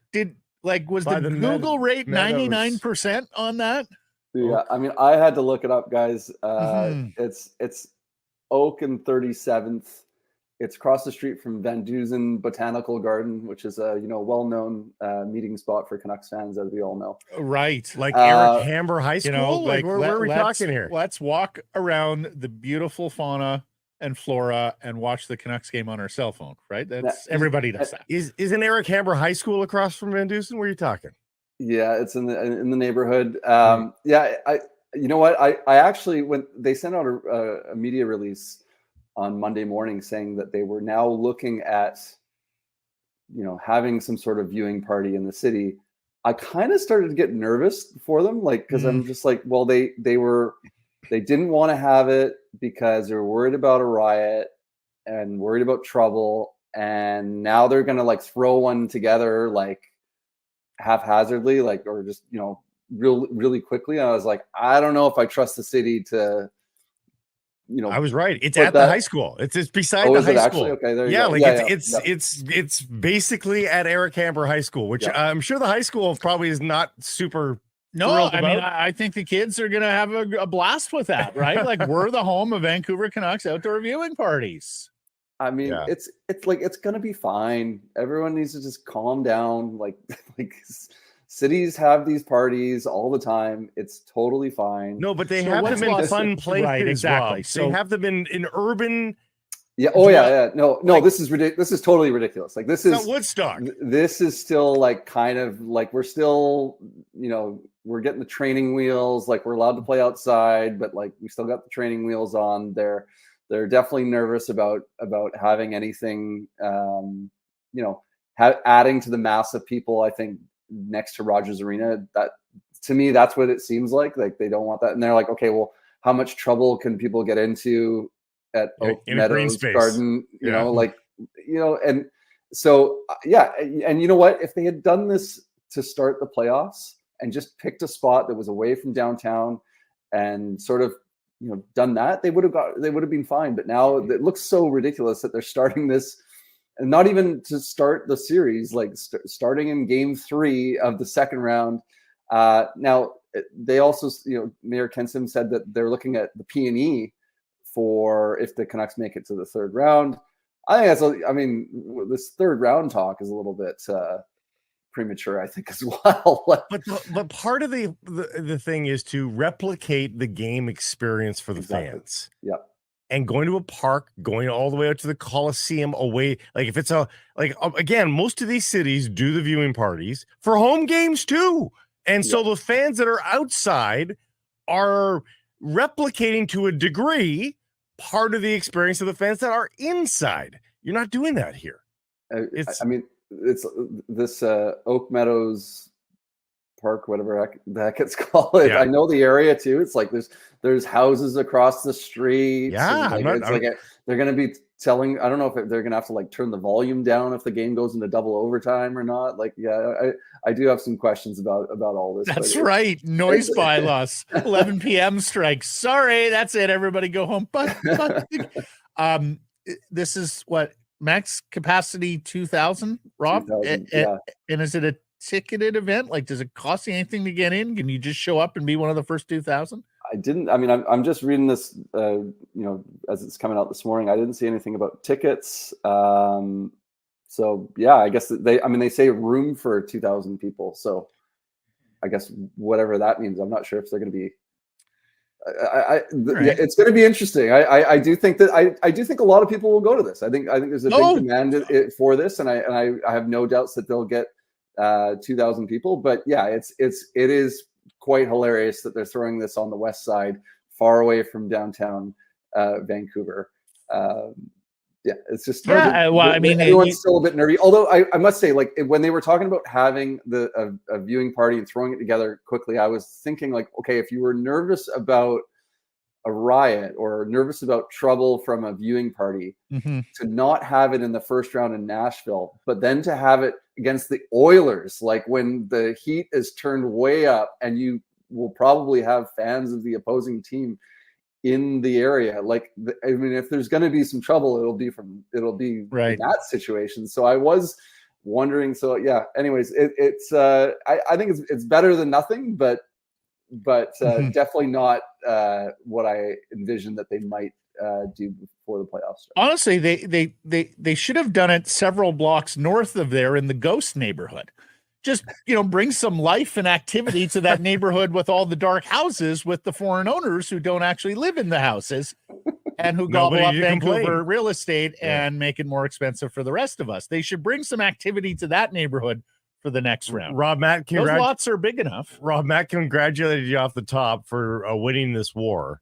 Speaker 1: the Google rate 99% on that?
Speaker 14: Yeah, I mean, I had to look it up, guys. It's Oak and 37th. It's across the street from Van Dusen Botanical Garden, which is a well-known meeting spot for Canucks fans, as we all know.
Speaker 1: Right,
Speaker 2: like Eric Hamber High School. Where are we talking here?
Speaker 1: Let's walk around the beautiful fauna and Flora and watch the Canucks game on our cell phone, right? That's everybody does that.
Speaker 2: Isn't Eric Hamber High School across from Van Dusen? Where are you talking?
Speaker 14: Yeah, it's in the neighborhood. Yeah, you know what? I actually, when they sent out a media release on Monday morning saying that they were now looking at, having some sort of viewing party in the city, I kind of started to get nervous for them, like, because I'm just like, well, they didn't want to have it because they're worried about a riot and worried about trouble, and now they're gonna like throw one together like haphazardly, like, or just really quickly. And I was like, I don't know if I trust the city to.
Speaker 2: I was right. It's at the high school. It's beside the high school.
Speaker 14: Okay, there you
Speaker 2: go.
Speaker 14: Like
Speaker 2: it's basically at Eric Hamber High School, which I'm sure the high school probably is not super.
Speaker 1: No, I mean, I think the kids are gonna have a blast with that, right? Like, we're the home of Vancouver Canucks outdoor viewing parties.
Speaker 14: I mean, it's like, it's gonna be fine. Everyone needs to just calm down. Like cities have these parties all the time. It's totally fine.
Speaker 2: No, but they have them in fun places.
Speaker 1: Right, exactly.
Speaker 2: So they have them in urban.
Speaker 14: Yeah. Oh, yeah. No. Like, this is ridiculous. This is totally ridiculous. Like, this is
Speaker 2: not Woodstock.
Speaker 14: This is still like kind of like we're still, we're getting the training wheels. Like, we're allowed to play outside, but like we still got the training wheels on. They're definitely nervous about having anything, adding to the mass of people. I think next to Rogers Arena, that to me, that's what it seems like. Like, they don't want that, and they're like, okay, well, how much trouble can people get into at Oak Meadows Garden? And so and you know what? If they had done this to start the playoffs and just picked a spot that was away from downtown and sort of done that, they would have been fine. But now it looks so ridiculous that they're starting this, and not even to start the series, like starting in Game 3 of the second round. Now they also, Mayor Kensim said that they're looking at the P&E for if the Canucks make it to the third round. I think this third round talk is a little bit premature, I think, as well.
Speaker 2: but part of the thing is to replicate the game experience for the fans.
Speaker 14: Yeah.
Speaker 2: And going to a park, going all the way out to the Coliseum away. Like, if it's again, most of these cities do the viewing parties for home games too. And so the fans that are outside are replicating to a degree part of the experience of the fans that are inside. You're not doing that here.
Speaker 14: It's this Oak Meadows Park, whatever the heck it's called. I know the area too. It's like there's houses across the street.
Speaker 2: Yeah,
Speaker 14: they're going to be telling. I don't know if they're going to have to like turn the volume down if the game goes into double overtime or not. Like, I do have some questions about all this.
Speaker 1: That's right. Noise bylaws. 11 p.m. strikes. Sorry, that's it. Everybody go home. But this is what max capacity 2,000, Rob.
Speaker 14: 2,000,
Speaker 1: and is it a ticketed event? Like, does it cost you anything to get in? Can you just show up and be one of the first 2,000?
Speaker 14: I'm just reading this, as it's coming out this morning. I didn't see anything about tickets. So yeah, I guess they say room for 2,000 people. So I guess whatever that means, I'm not sure if they're going to be. It's going to be interesting. I do think that I do think a lot of people will go to this. I think there's a big demand for this, and I have no doubts that they'll get 2,000 people. But yeah, it is quite hilarious that they're throwing this on the west side, far away from downtown Vancouver. It's just everyone's still a bit nervy. Although I must say, like, when they were talking about having a viewing party and throwing it together quickly, I was thinking, like, okay, if you were nervous about a riot or nervous about trouble from a viewing party, to not have it in the first round in Nashville, but then to have it against the Oilers, like when the heat is turned way up and you will probably have fans of the opposing team in the area. Like, if there's going to be some trouble, it'll be right in that situation. So I was wondering. So yeah. Anyways, I think it's better than nothing, but definitely not what I envisioned that they might do before the playoffs.
Speaker 1: Honestly, they should have done it several blocks north of there in the Ghost neighborhood. Just, bring some life and activity to that neighborhood with all the dark houses with the foreign owners who don't actually live in the houses. and who
Speaker 2: Nobody
Speaker 1: gobble up
Speaker 2: to
Speaker 1: Vancouver
Speaker 2: complain.
Speaker 1: real estate
Speaker 2: Yeah.
Speaker 1: and make it more expensive for the rest of us. They should bring some activity to that neighborhood for the next round.
Speaker 2: Rob Matt,
Speaker 1: Those lots are big enough.
Speaker 2: Rob Matt congratulated you off the top for winning this war,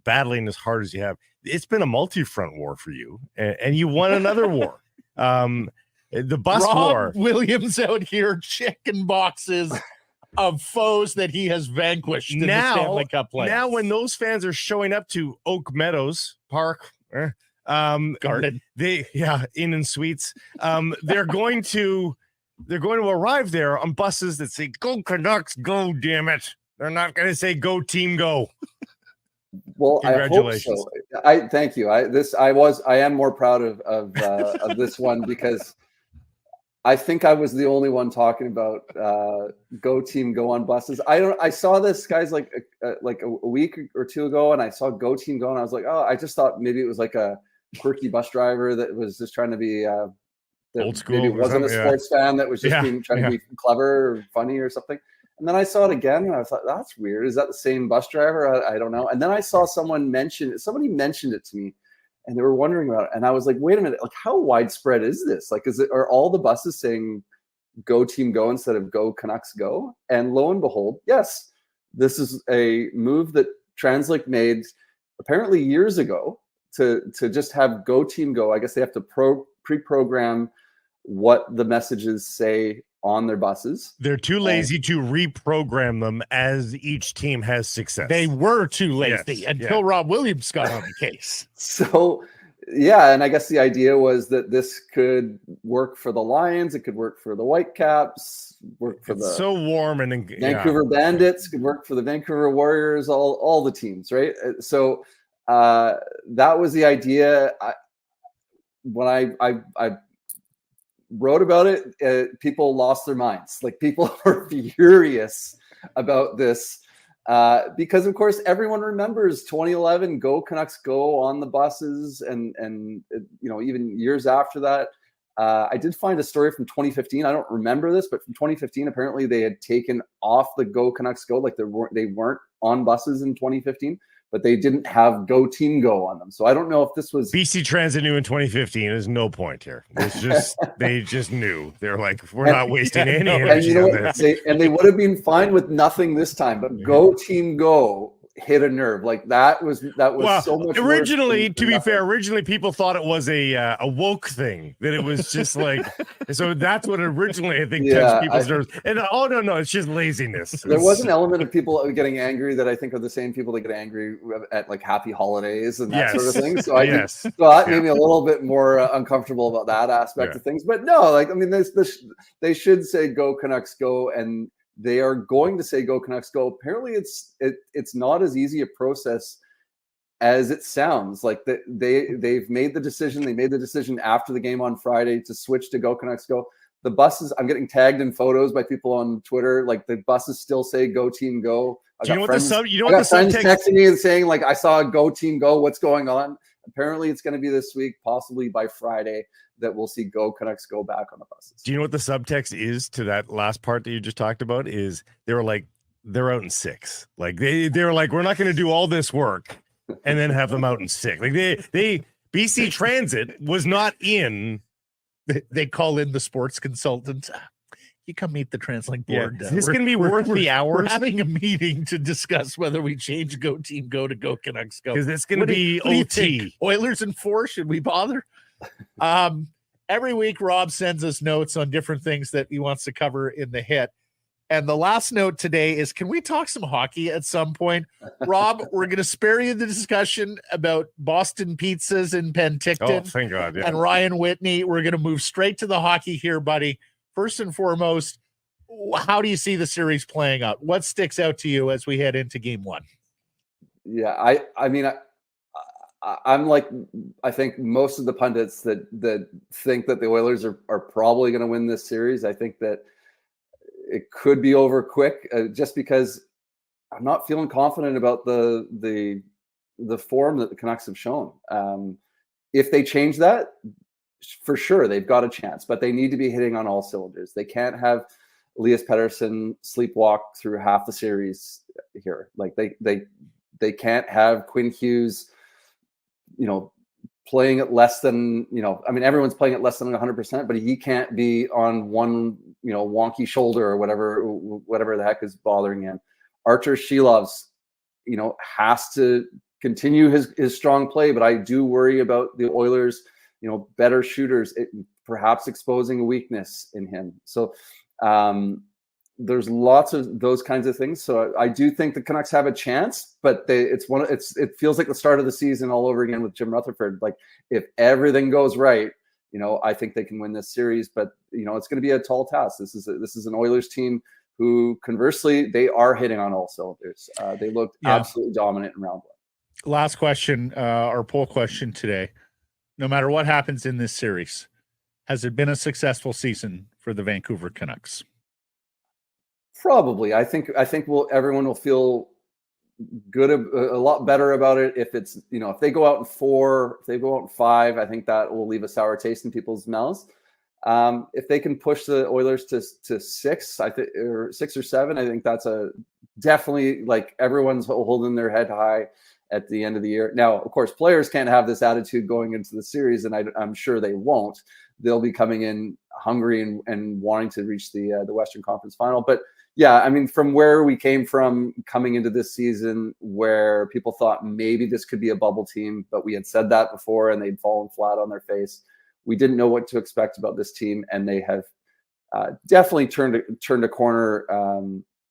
Speaker 2: battling as hard as you have. It's been a multi-front war for you, and you won another war. The bus
Speaker 1: Rob
Speaker 2: war.
Speaker 1: Williams out here checking boxes of foes that he has vanquished in the Stanley Cup playoffs.
Speaker 2: Now, when those fans are showing up to Oak Meadows Park,
Speaker 1: Garden,
Speaker 2: Inn and Suites, they're going to arrive there on buses that say "Go Canucks, go!" Damn it, they're not going to say "Go Team, go."
Speaker 14: Well,
Speaker 2: Congratulations.
Speaker 14: I hope so. Thank you. I am more proud of this one because I think I was the only one talking about "Go Team, go" on buses. I saw this guys like a week or two ago, and I saw "Go Team, go," and I was like, oh, I just thought maybe it was like a quirky bus driver that was just trying to be
Speaker 2: old school.
Speaker 14: Maybe wasn't a sports fan that was just trying to be clever or funny or something. And then I saw it again, and I thought, that's weird. Is that the same bus driver? I don't know. And then I saw somebody mentioned it to me, and they were wondering about it. And I was like, wait a minute, like how widespread is this? Like, are all the buses saying "Go Team, go" instead of "Go Canucks, go"? And lo and behold, yes, this is a move that TransLink made apparently years ago to just have "Go Team, go." I guess they have to pre-program what the messages say on their buses.
Speaker 2: They're too lazy to reprogram them as each team has success.
Speaker 1: They were too lazy until Rob Williams got on the case.
Speaker 14: So, yeah, and I guess the idea was that this could work for the Lions, it could work for the Whitecaps, work for the
Speaker 2: so warm and
Speaker 14: Vancouver Bandits, could work for the Vancouver Warriors, all the teams, right? So that was the idea. When I wrote about it, people lost their minds. Like people were furious about this because, of course, everyone remembers 2011 "Go Canucks, go" on the buses, and even years after that. I did find a story from 2015. I don't remember this, but from 2015, apparently they had taken off the "Go Canucks, go." Like they weren't on buses in 2015. But they didn't have "Go Team, go" on them. So I don't know if this was
Speaker 2: BC Transit knew in 2015. There's no point here. It's just they just knew. They're like, we're not wasting any energy on this.
Speaker 14: They would have been fine with nothing this time, but "Go Team, go" hit a nerve. Like that was so much
Speaker 2: originally,
Speaker 14: worse
Speaker 2: to be fair, originally people thought it was a woke thing, that it was just like so that's what originally I think touched people's nerves. And no, it's just laziness.
Speaker 14: There was an element of people getting angry that I think are the same people that get angry at like happy holidays and that sort of thing. So that made me a little bit more uncomfortable about that aspect of things. But no, like I mean, they should say "Go Canucks, go," and they are going to say "Go Canucks, go." Apparently, it's not as easy a process as it sounds. Like they've made the decision. They made the decision after the game on Friday to switch to "Go Canucks, go." The buses, I'm getting tagged in photos by people on Twitter. Like the buses still say "Go Team, go." I got friends texting me and saying like, "I saw a "Go Team, go." What's going on? Apparently, it's going to be this week, possibly by Friday, that we'll see "Go Canucks, go" back on the buses.
Speaker 2: Do you know what the subtext is to that last part that you just talked about? Is they were like, they're out in six. Like they're like, we're not going to do all this work and then have them out in six. Like they BC Transit was not in.
Speaker 1: They call in the sports consultant. You come meet the TransLink board.
Speaker 2: Is this going to be worth the hours?
Speaker 1: We're having a meeting to discuss whether we change "Go Team, go" to "Go Canucks, go."
Speaker 2: Because it's going to be OT.
Speaker 1: Oilers in 4. Should we bother? Every week, Rob sends us notes on different things that he wants to cover in the hit. And the last note today is, can we talk some hockey at some point? Rob, we're going to spare you the discussion about Boston Pizzas in Penticton.
Speaker 2: Oh, thank God. Yeah.
Speaker 1: And Ryan Whitney. We're going to move straight to the hockey here, buddy. First and foremost, how do you see the series playing out? What sticks out to you as we head into game one?
Speaker 14: Yeah, I mean, I'm like, I think most of the pundits that think that the Oilers are probably going to win this series. I think that it could be over quick, just because I'm not feeling confident about the form that the Canucks have shown. If they change that, for sure they've got a chance, but they need to be hitting on all cylinders. They can't have Elias Pettersson sleepwalk through half the series here. Like they can't have Quinn Hughes playing at less than, I mean, everyone's playing at less than 100%, but he can't be on one, wonky shoulder or whatever the heck is bothering him. Archer Shilov's, has to continue his strong play, but I do worry about the Oilers, better shooters, perhaps exposing a weakness in him. So there's lots of those kinds of things. So I do think the Canucks have a chance, but it feels like the start of the season all over again with Jim Rutherford. Like, if everything goes right, I think they can win this series, but it's going to be a tall task. This is an Oilers team who, conversely, they are hitting on all cylinders. They looked absolutely dominant in round one.
Speaker 1: Last question, our poll question today. No matter what happens in this series, has it been a successful season for the Vancouver Canucks?
Speaker 14: Probably. I think everyone will feel good, a lot better about it if it's, if they go out in 4, if they go out in 5, I think that will leave a sour taste in people's mouths. If they can push the Oilers to 6, I think, or 6 or 7, I think that's definitely, like, everyone's holding their head high at the end of the year. Now, of course, players can't have this attitude going into the series, and I'm sure they won't. They'll be coming in hungry and wanting to reach the Western Conference Final. But yeah, I mean, from where we came from coming into this season, where people thought maybe this could be a bubble team, but we had said that before and they'd fallen flat on their face. We didn't know what to expect about this team, and they have definitely turned a corner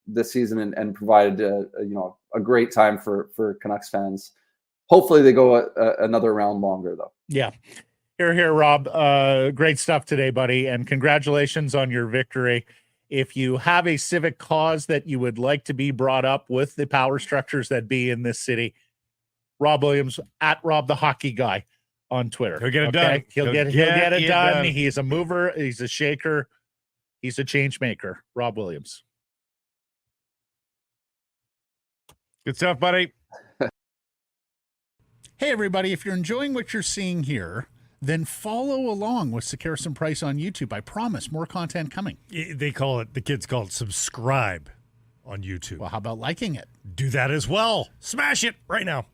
Speaker 14: this season and provided a great time for Canucks fans. Hopefully they go another round longer, though.
Speaker 1: Yeah. Here, Rob. Great stuff today, buddy, and congratulations on your victory. If you have a civic cause that you would like to be brought up with the power structures that be in this city, Rob Williams at Rob the Hockey Guy on Twitter.
Speaker 2: He'll get it done.
Speaker 1: He'll get it done. He's a mover. He's a shaker. He's a change maker. Rob Williams.
Speaker 2: Good stuff, buddy.
Speaker 1: Hey, everybody. If you're enjoying what you're seeing here, then follow along with Sekeres Price on YouTube. I promise more content coming.
Speaker 2: The kids call it subscribe on YouTube.
Speaker 1: Well, how about liking it?
Speaker 2: Do that as well. Smash it right now.